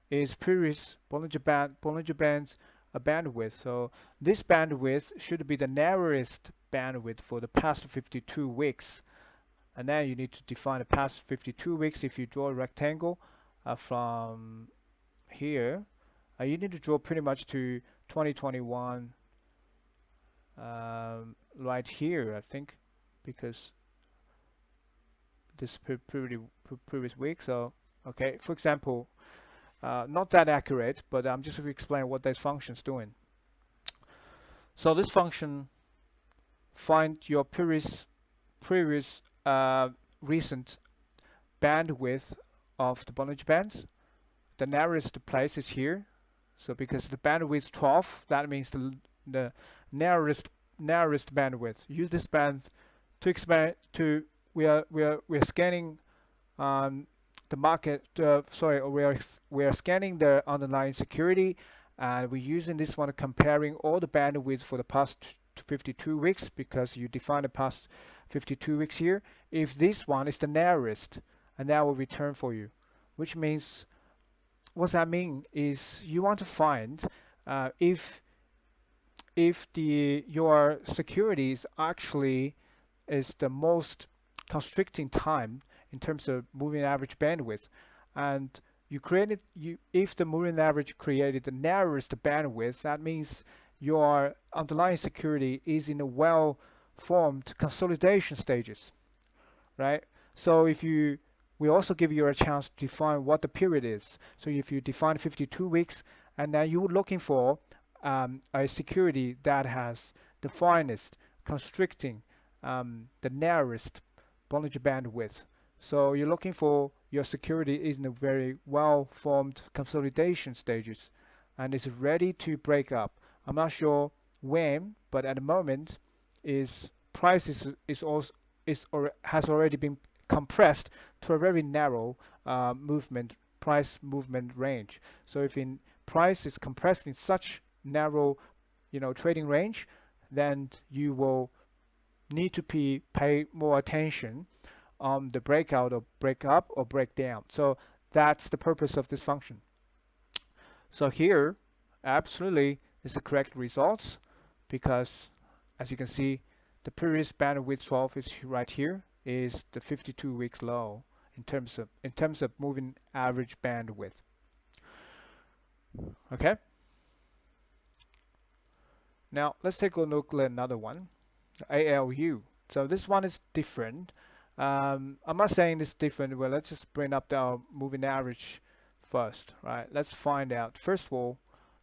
is previous Bollinger Bands a bandwidth. So this bandwidth should be the narrowest bandwidth for the past 52 weeks. And then you need to define the past 52 weeks. If you draw a rectangle from here, you need to draw pretty much to 2021 right here, I think, because this previous week. So okay, for example, not that accurate, but I'm just going to explain what this function is doing. So this function find your previous recent bandwidth of the Bollinger Bands. The narrowest place is here. So because the bandwidth is 12, that means the narrowest bandwidth. Use this band to expand to we are scanning the market. We are scanning the underlying security and we're using this one comparing all the bandwidth for the past 52 weeks because you define the past 52 weeks here. If this one is the narrowest, and that will return for you, which means what that means is you want to find if your security is actually is the most constricting time in terms of moving average bandwidth, and if the moving average created the narrowest bandwidth, that means your underlying security is in a well-formed consolidation stages, right? So we also give you a chance to define what the period is. So if you define 52 weeks, and then you're looking for a security that has the finest, constricting, the narrowest Bollinger Band width. So you're looking for your security is in a very well-formed consolidation stages, and is ready to break up. I'm not sure when, but at the moment, price has already been compressed to a very narrow price movement range. So if price is compressed in such narrow, trading range, then you will need to pay more attention on the breakout or break up or break down. So that's the purpose of this function. So here, absolutely is the correct results, because as you can see, the previous bandwidth 12 is right here, is the 52 weeks low in terms of moving average bandwidth. Okay. Now let's take a look at another one, ALU. So this one is different. I'm not saying it's different, but let's just bring up the moving average first, right? Let's find out. First of all,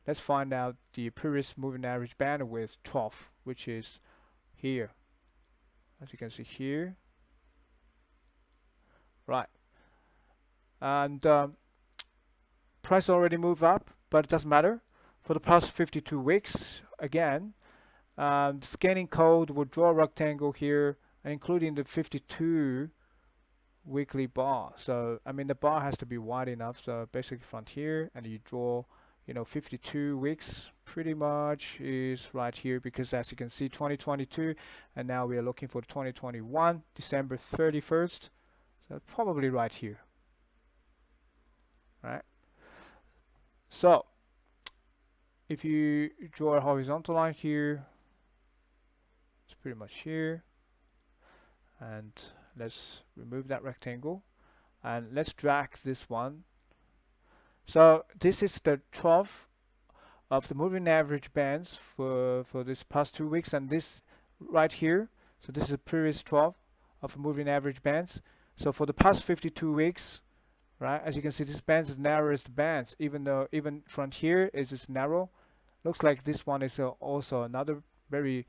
let's find out the previous moving average bandwidth 12, which is here, as you can see here, right? And price already moved up, but it doesn't matter. For the past 52 weeks, again, the scanning code will draw a rectangle here, including the 52 weekly bar. So I mean the bar has to be wide enough. So basically from here, and you draw 52 weeks pretty much is right here, because as you can see 2022, and now we are looking for 2021 December 31st, so probably right here, right? So if you draw a horizontal line here, it's pretty much here, and let's remove that rectangle and let's drag this one. So this is the 12 of the moving average bands for this past 2 weeks, and this right here, so this is the previous 12 of the moving average bands. So for the past 52 weeks, right, as you can see, this band is the narrowest bands, even from here is just narrow. Looks like this one is also another very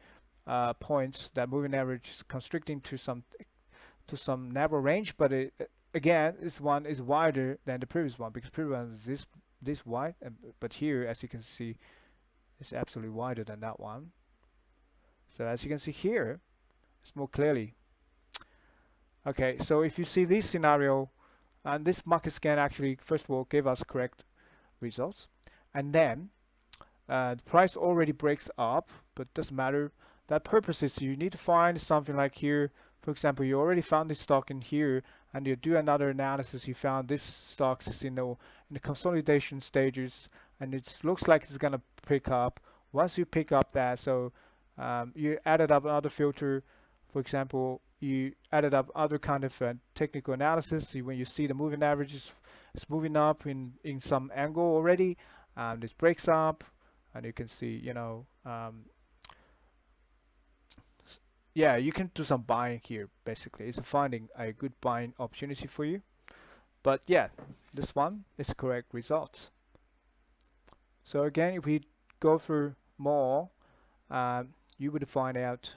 points that moving average is constricting to some narrow range, but again, this one is wider than the previous one, because previous one is this wide, but here, as you can see, it's absolutely wider than that one. So as you can see here, it's more clearly. Okay, so if you see this scenario, and this market scan actually first of all gave us correct results, and then the price already breaks up, but doesn't matter. That purpose is you need to find something like here. For example, you already found this stock in here, and you do another analysis. You found this stock is in the consolidation stages, and it looks like it's gonna pick up. Once you pick up that, so you added up another filter. For example, you added up other kind of technical analysis. When you see the moving average is moving up in some angle already, it breaks up, and you can see, yeah, you can do some buying here. Basically, it's finding a good buying opportunity for you. But yeah, this one is correct results. So again, if we go through more, you would find out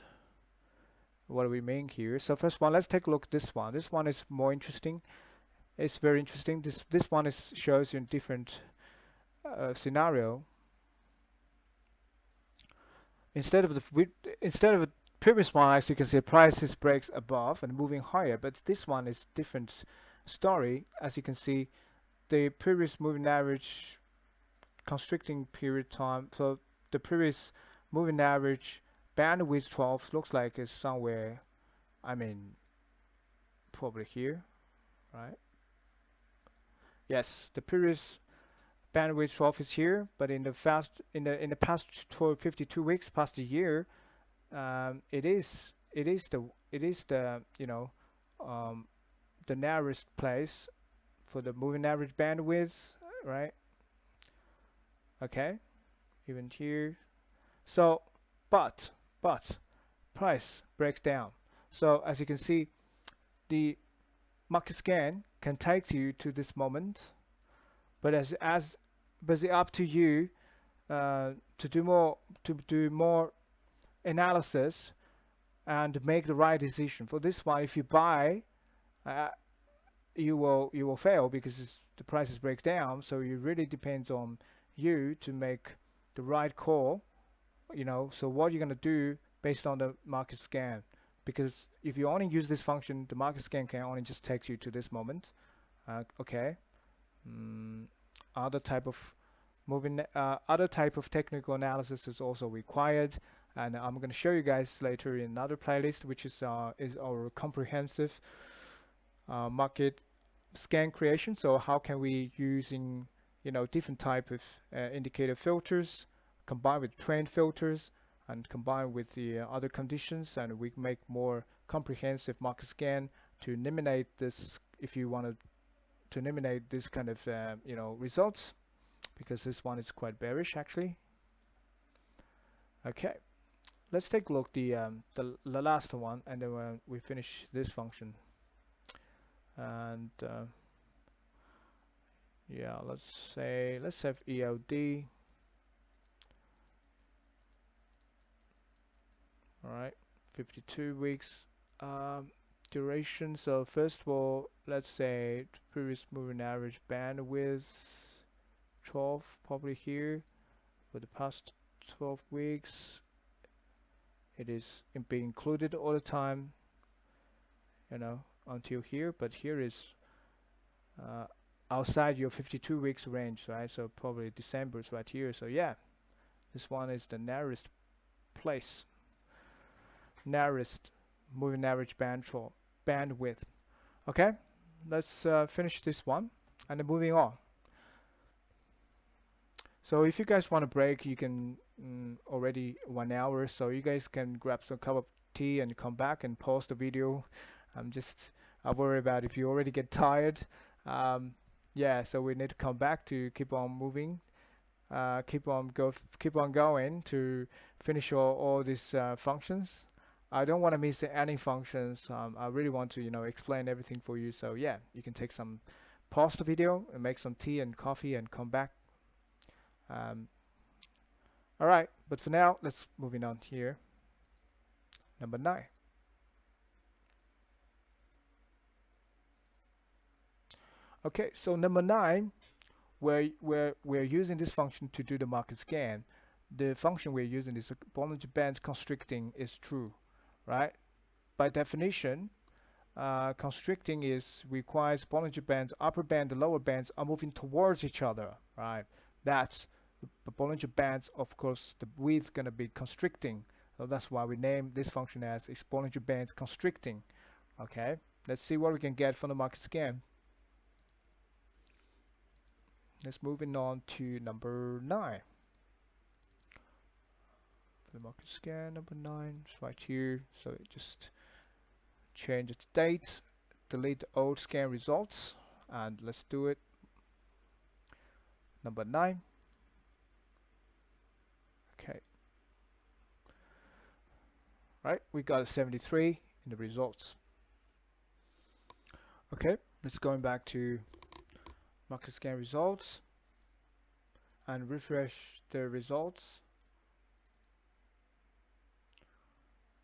what we mean here. So first one, let's take a look at this one. This one is more interesting. It's very interesting. This one shows you a different scenario. Instead of the previous one, as you can see, the prices breaks above and moving higher, but this one is different story. As you can see, the previous moving average constricting period time. So the previous moving average bandwidth 12 looks like it's somewhere, I mean, probably here, right? Yes, the previous bandwidth 12 is here, but in the past 12, 52 weeks, past a year, it is the um, the narrowest place for the moving average bandwidth, right? Okay, even here. So, but price breaks down. So as you can see, the market scan can take you to this moment, but but it's up to you to do more analysis and make the right decision. For this one, if you buy, uh, you will fail because the prices breaks down. So it really depends on you to make the right call. So what you're gonna do based on the market scan, because if you only use this function, the market scan can only just take you to this moment. Okay. Mm, other type of other type of technical analysis is also required, and I'm going to show you guys later in another playlist, which is our comprehensive market scan creation. So how can we using different type of indicator filters combined with trend filters and combined with the other conditions, and we make more comprehensive market scan to eliminate this, if you want to eliminate this kind of results, because this one is quite bearish actually. Okay, let's take a look the last one, and then we finish this function. And yeah, let's have ELD. All right, 52 weeks duration. So first of all, let's say previous moving average bandwidth 12, probably here for the past 12 weeks. It is being included all the time, until here, but here is outside your 52 weeks range, right? So probably December is right here. So yeah, this one is the narrowest place, narrowest moving average bandwidth. Okay, let's finish this one and then moving on. So if you guys want a break, you can already 1 hour, so you guys can grab some cup of tea and come back and pause the video. I worry about if you already get tired. Yeah, so we need to come back to keep on moving, keep on going to finish all these functions. I don't want to miss any functions. I really want to explain everything for you. So yeah, you can take some pause the video and make some tea and coffee and come back. All right, but for now, let's moving on here. Number 9. Okay, so number 9, where we're using this function to do the market scan. The function we're using is Bollinger Bands constricting is true, right? By definition, constricting requires Bollinger Bands, upper band and lower bands are moving towards each other, right? That's the Bollinger Bands. Of course, the width gonna be constricting, so that's why we name this function as Bollinger Bands constricting. Okay, let's see what we can get from the market scan. Let's moving on to number 9. The market scan number 9 is right here. So just change the dates, delete the old scan results, and let's do it. Number 9. Okay. Right, we got a 73 in the results. Okay, let's going back to market scan results and refresh the results.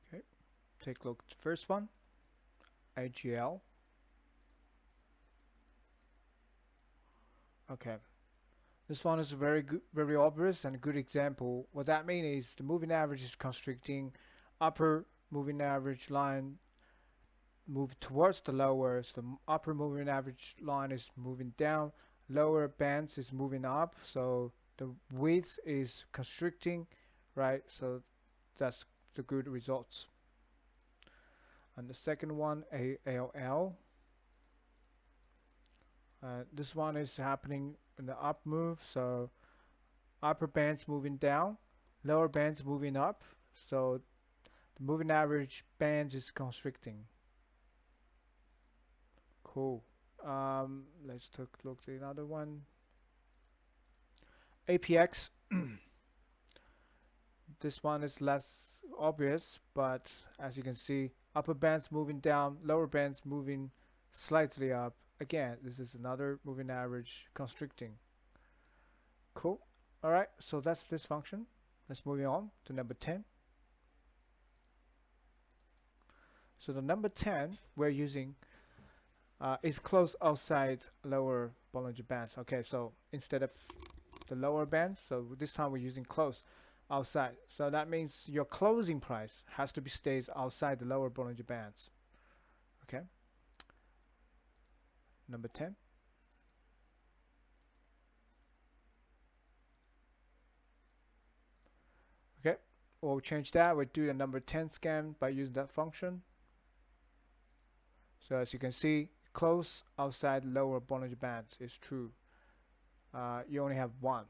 Okay, take a look at the first one, AGL. Okay, this one is very good, very obvious and a good example. What that means is the moving average is constricting, upper moving average line move towards the lower, so the upper moving average line is moving down, lower bands is moving up, so The width is constricting, right? So that's the good results. And the second one, ALL. This one is happening in the up move, so upper bands moving down, lower bands moving up. So the moving average bands is constricting. Cool. Let's take a look at another one. APX. This one is less obvious, but as you can see, upper bands moving down, lower bands moving slightly up. Again, this is another moving average constricting. Cool. All right, so that's this function. Let's move on to number 10. So the number 10 we're using is close outside lower Bollinger Bands. Okay, so instead of the lower bands, so this time we're using close outside. So that means your closing price has to be stays outside the lower Bollinger Bands. Okay. Number 10. Okay, we'll change that. We'll do the number 10 scan by using that function. So as you can see, close outside lower Bollinger Bands is true. You only have one.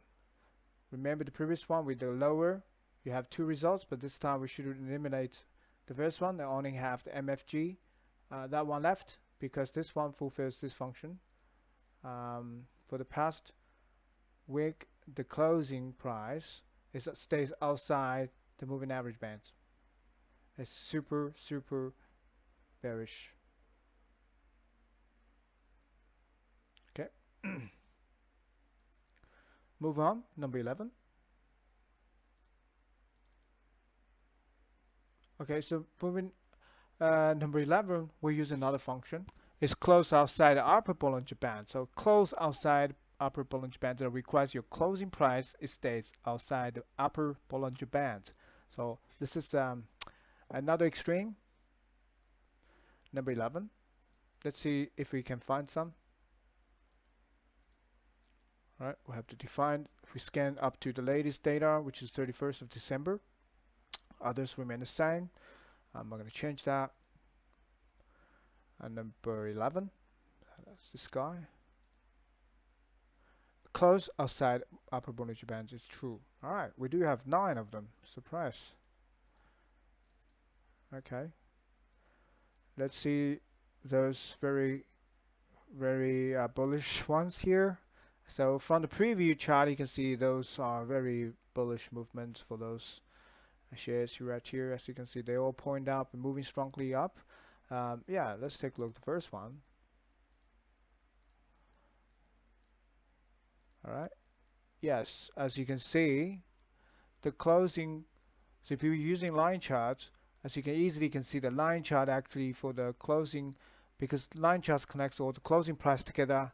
Remember the previous one with the lower, you have two results, but this time we should eliminate the first one. I only have the MFG, that one left, because this one fulfills this function. For the past week, the closing price stays outside the moving average band. It's super bearish. Okay. Move on, number 11. Okay, so moving number 11, we use another function. It's close outside the upper Bollinger Band. So close outside upper Bollinger Band that requires your closing price stays outside the upper Bollinger Band. So this is another extreme. Number 11. Let's see if we can find some. All right, we have to define. If we scan up to the latest data, which is 31st of December, others remain the same. I'm not going to change that. And number 11, that's this guy. Close outside upper Bollinger Bands is true. All right, we do have 9 of them. Surprise. Okay. Let's see those very bullish ones here. So from the preview chart, you can see those are very bullish movements for those shares right here. As you can see, they all point up and moving strongly up. Yeah, let's take a look at the first one. All right. Yes, as you can see, the closing. So if you're using line charts, as you can easily see the line chart actually for the closing, because line charts connects all the closing price together.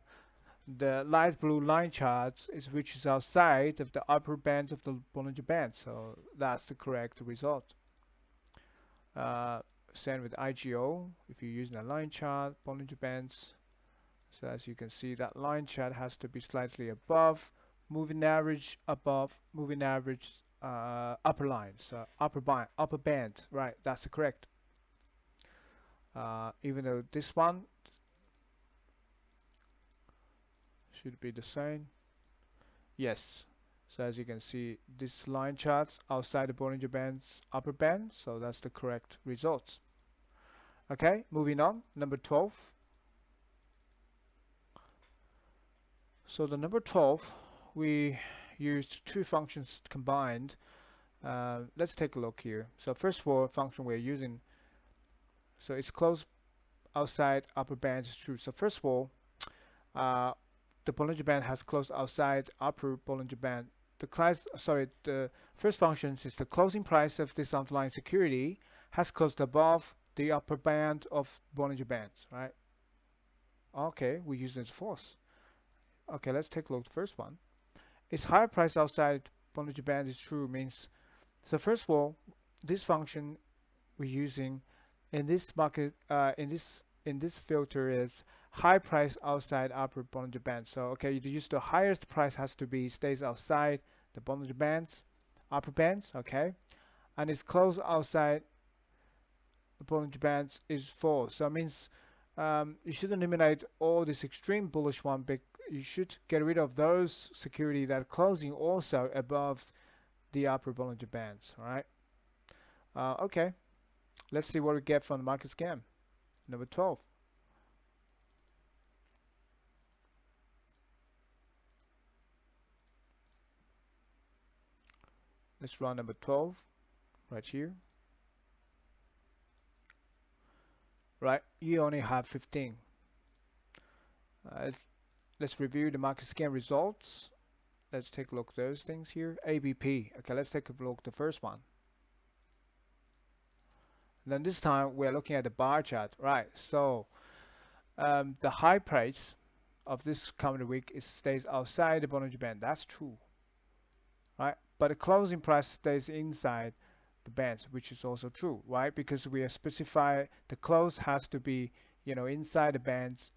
The light blue line charts which is outside of the upper bands of the Bollinger Band, so that's the correct result. Same with IGO. If you're using a line chart, Bollinger Bands, so as you can see, that line chart has to be slightly above moving average, above moving average, upper line, so upper band, right? That's the correct. Even though this one should be the same. Yes. So as you can see, this line charts outside the Bollinger Band's upper band, so that's the correct results. Okay, moving on, number 12. So the number 12, we used 2 functions combined. Let's take a look here. So first of all, function we're using, so it's close outside upper band is true. So first of all, the Bollinger Band has closed outside upper Bollinger Band. The first function is the closing price of this underlying security has closed above the upper band of Bollinger Bands, right? Okay, we use this false. Okay, let's take a look at the first one. Its higher price outside Bollinger Band is true means, so first of all, this function we're using in this market, in this filter is high price outside upper Bollinger Band. So okay, you use the highest price has to be stays outside the Bollinger Bands, upper bands, okay, and its close outside the Bollinger Bands is false. So it means you should eliminate all this extreme bullish one, but you should get rid of those security that are closing also above the upper Bollinger Bands. All right. Okay. Let's see what we get from the market scan. Number 12. Let's run number 12 right here. Right, you only have 15. Let's review the market scan results. Let's take a look at those things here. ABP. Okay, let's take a look at the first one. Then this time we're looking at the bar chart. Right, so the high price of this coming week stays outside the Bollinger Band. That's true. Right, but the closing price stays inside the bands, which is also true, right? Because we are specify the close has to be, inside the bands.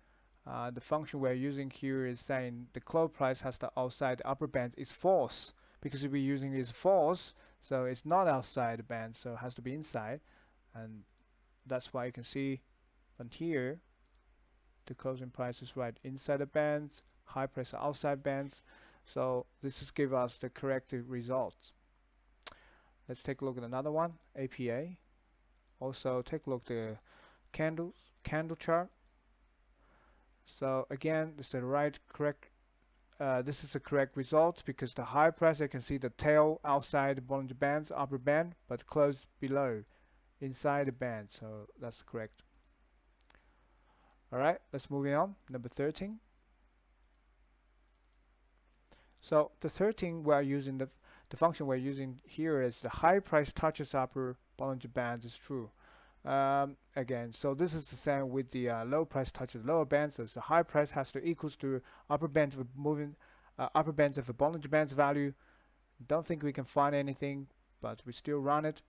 The function we're using here is saying the close price has to outside the upper bands is false, because we're using is false, so it's not outside the band, so it has to be inside, and that's why you can see from here the closing price is right inside the bands, high price outside bands. So this is give us the correct results. Let's take a look at another one, APA. Also take a look at the candle chart. So again, this is the correct. This is the correct result because the high price, you can see the tail outside the Bollinger Bands, upper band, but close below, inside the band. So that's correct. All right, let's move on. Number 13. So the 13 we're using the function we're using here is the high price touches upper Bollinger Bands is true. Again, so this is the same with the low price touches lower bands. So the high price has to equals to upper bands of upper bands of a Bollinger Bands value. Don't think we can find anything, but we still run it.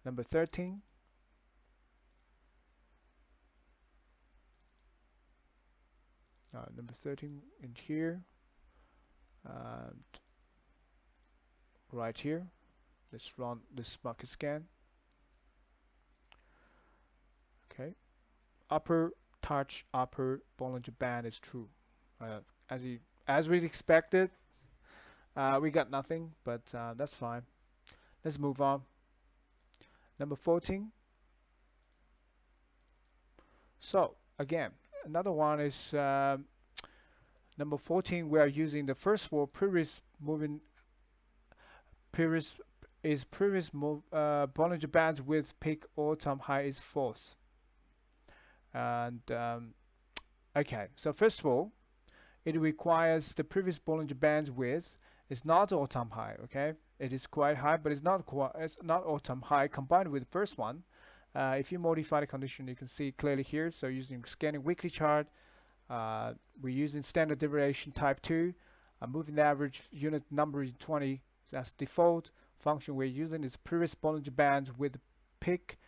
Number 13. Number 13 in here. Right here, let's run this market scan. Okay, upper Bollinger Band is true. As we expected, we got nothing, but that's fine. Let's move on. Number 14. So again, another one is number 14. We are using the first wall previous moving. Previous Bollinger Bands with peak all-time high is false. And okay, so first of all, it requires the previous Bollinger Bands width is not all-time high. Okay, it is quite high, but it's not all-time high combined with the first one. If you modify the condition, you can see clearly here. So using scanning weekly chart, we're using standard deviation type 2, moving average unit number is 20. As default function we're using is previous Bollinger Bands with peak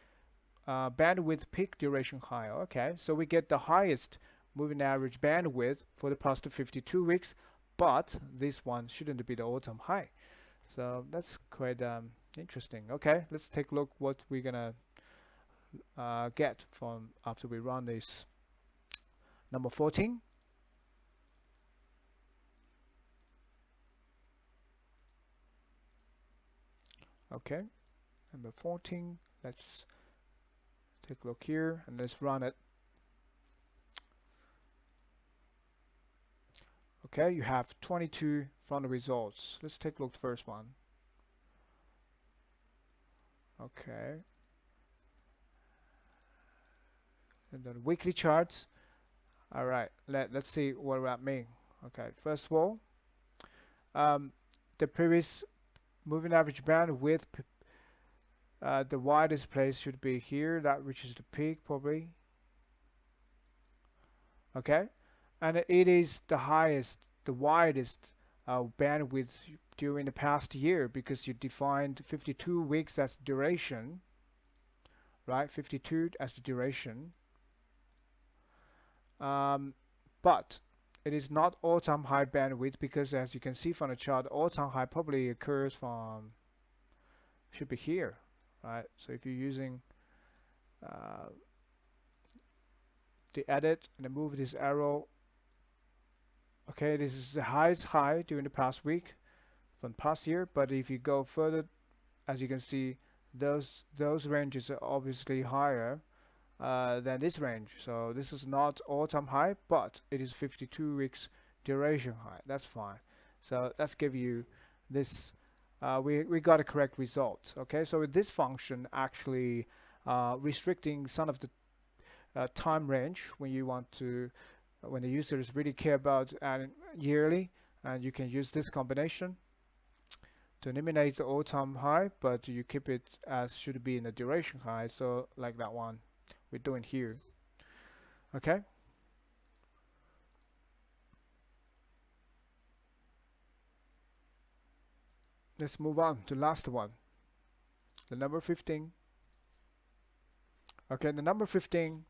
bandwidth peak duration high. Okay, so we get the highest moving average bandwidth for the past 52 weeks, but this one shouldn't be the all-time high. So that's quite interesting. Okay, let's take a look what we're gonna get from after we run this. Number 14. Okay, number 14, let's take a look here and let's run it. Okay, you have 22 from the results. Let's take a look at the first one. Okay, and then weekly charts. All right, let's see what that means. Okay, first of all, the previous moving average band with the widest place should be here, that which is the peak probably. Okay, and it is the highest, the widest bandwidth during the past year because you defined 52 weeks as duration, right? 52 as the duration. But it is not all-time high bandwidth, because as you can see from the chart, all-time high probably occurs from, should be here, right? So if you're using the edit and then move this arrow, okay, this is the highest high during the past week from past year. But if you go further, as you can see, those ranges are obviously higher than this range. So this is not all-time high, but it is 52 weeks duration high. That's fine. So let's give you this. We got a correct result. Okay, so with this function actually restricting some of the time range when you want to, when the users really care about yearly, and you can use this combination to eliminate the all-time high, but you keep it as should be in the duration high. So like that one we're doing here. Okay, let's move on to last one, the number 15. Okay, the number 15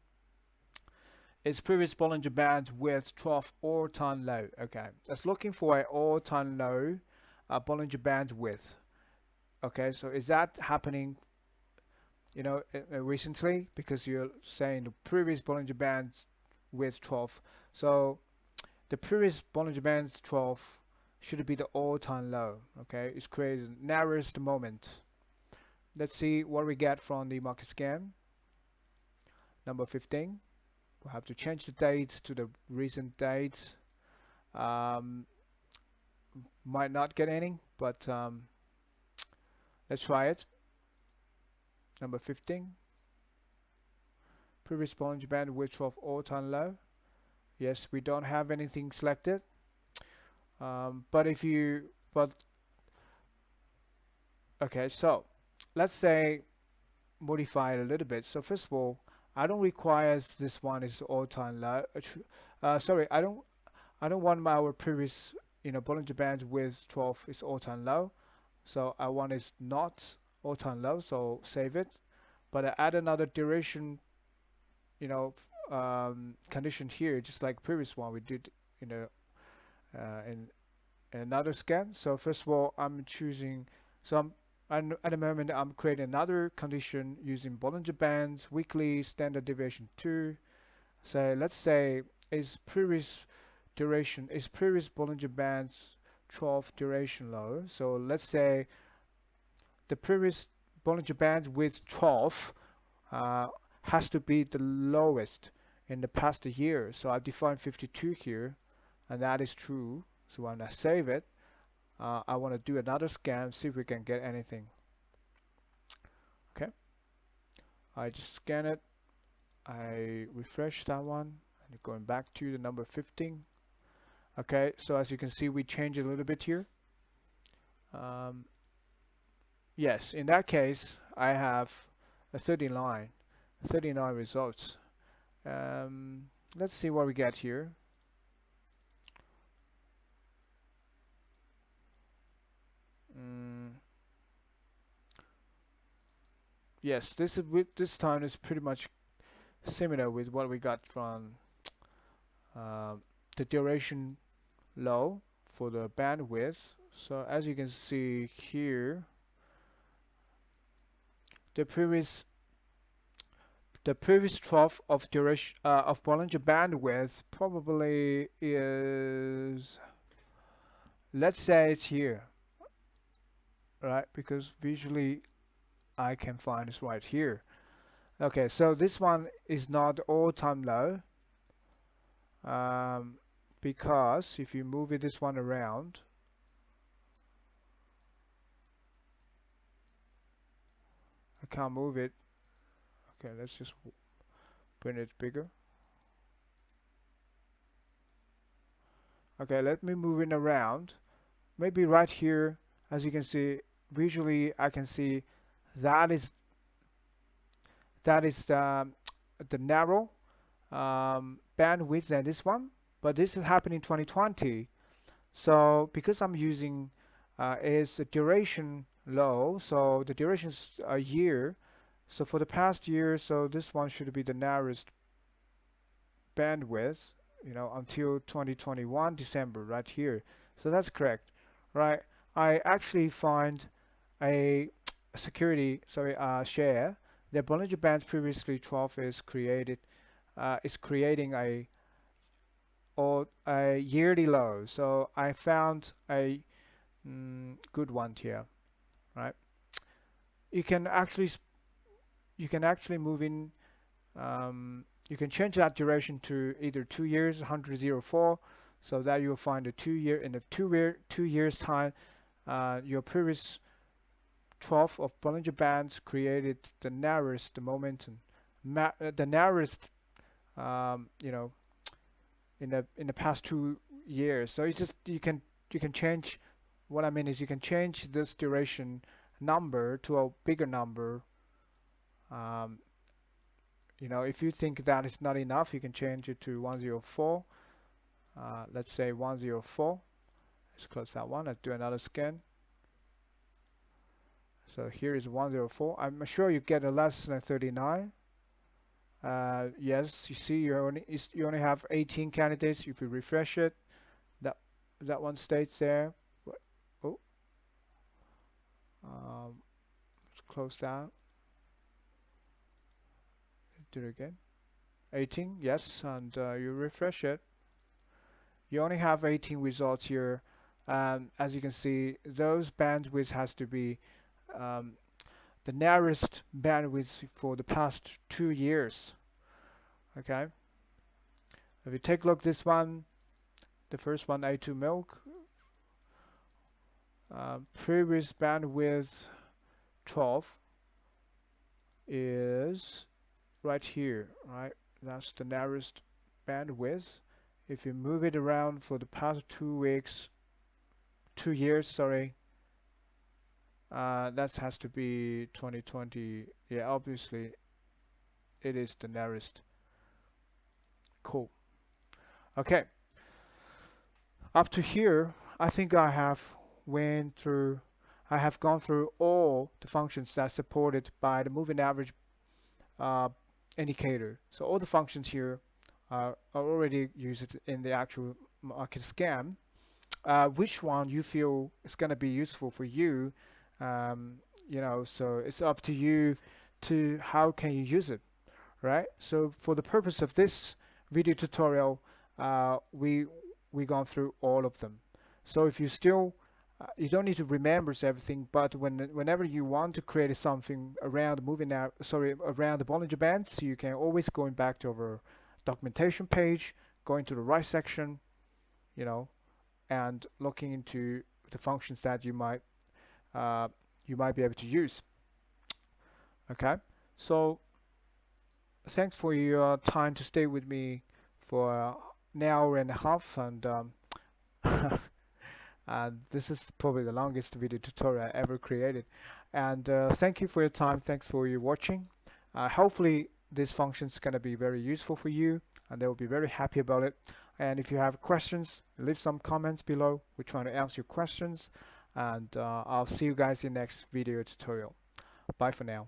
is previous Bollinger Bands with 12 all-time low. Okay, that's looking for an all-time low Bollinger Bands width. Okay, so is that happening, you know, recently? Because you're saying the previous Bollinger Bands with 12. So the previous Bollinger Bands 12 should be the all-time low. Okay, it's created the narrowest moment. Let's see what we get from the market scan. Number 15. We'll have to change the dates to the recent dates. Might not get any, but let's try it. Number 15. Previous Bollinger Band with 12 all-time low. Yes, we don't have anything selected. But okay, so let's say modify it a little bit. So first of all, I don't require this one is all-time low. Sorry, I don't want our previous, you know, Bollinger Band with 12 is all-time low. So I want is not all-time low. So save it. But I add another duration, you know, condition here, just like previous one we did, you know, in another scan. So first of all, I'm choosing. So at the moment, I'm creating another condition using Bollinger Bands, weekly standard deviation 2. So let's say is previous Bollinger Bands 12 duration low. So let's say the previous Bollinger Band with 12 has to be the lowest in the past year. So I've defined 52 here, and that is true. So when I save it, I want to do another scan, see if we can get anything. Okay, I just scan it, I refresh that one, and going back to the number 15. Okay, so as you can see, we change it a little bit here. Yes, in that case, I have a 39 results. Let's see what we get here. Yes, this time is pretty much similar with what we got from the duration low for the bandwidth. So as you can see here, the previous 12 of duration of Bollinger bandwidth probably is, let's say it's here, right? Because visually I can find this right here. Okay, so this one is not all-time low, because if you move this one around, I can't move it. Okay, let's just bring it bigger. Okay, let me move it around. Maybe right here, as you can see, visually I can see that is the narrow bandwidth than this one, but this is happening in 2020. So because I'm using is a duration low, so the duration is a year. So for the past year, so this one should be the narrowest bandwidth, you know, until 2021 December right here. So that's correct, right? I actually find a share. The Bollinger Bands previously 12 is creating a yearly low. So I found a good one here, right? You can actually move in. You can change that duration to either 2 years, 104, so that you'll find a 2 year in the 2 years time. Your previous 12 of Bollinger Bands created the narrowest momentum, the narrowest, you know, in the past 2 years. So it's just you can change. What I mean is you can change this duration number to a bigger number. Um, you know, if you think that is not enough, you can change it to 104. Let's say 104. Let's close that one. Let's do another scan. So here is 104. I'm sure you get a less than 39. Yes, you see you only have 18 candidates. If you refresh it, that one stays there. Oh, let's close that. Do it again. 18, yes, and you refresh it. You only have 18 results here. As you can see, those bandwidth has to be the narrowest bandwidth for the past 2 years. Okay. If you take a look, this one, the first one, A2 milk, previous bandwidth 12 is right here, right? That's the narrowest bandwidth. If you move it around for the past 2 years, sorry, that has to be 2020. Yeah, obviously it is the narrowest. Cool. Okay. Up to here, I think I have gone through all the functions that are supported by the moving average indicator. So all the functions here are already used in the actual market scan. Which one you feel is going to be useful for you? You know, so it's up to you to how can you use it, right? So for the purpose of this video tutorial, we gone through all of them. So if you still you don't need to remember everything, but whenever you want to create something around around the Bollinger Bands, you can always going back to our documentation page, going to the right section, you know, and looking into the functions that you might be able to use. Okay, so thanks for your time to stay with me for an hour and a half, and this is probably the longest video tutorial I ever created. And thank you for your time. Thanks for your watching. Hopefully this function is going to be very useful for you, and they will be very happy about it. And if you have questions, leave some comments below. We're trying to answer your questions, and I'll see you guys in the next video tutorial. Bye for now.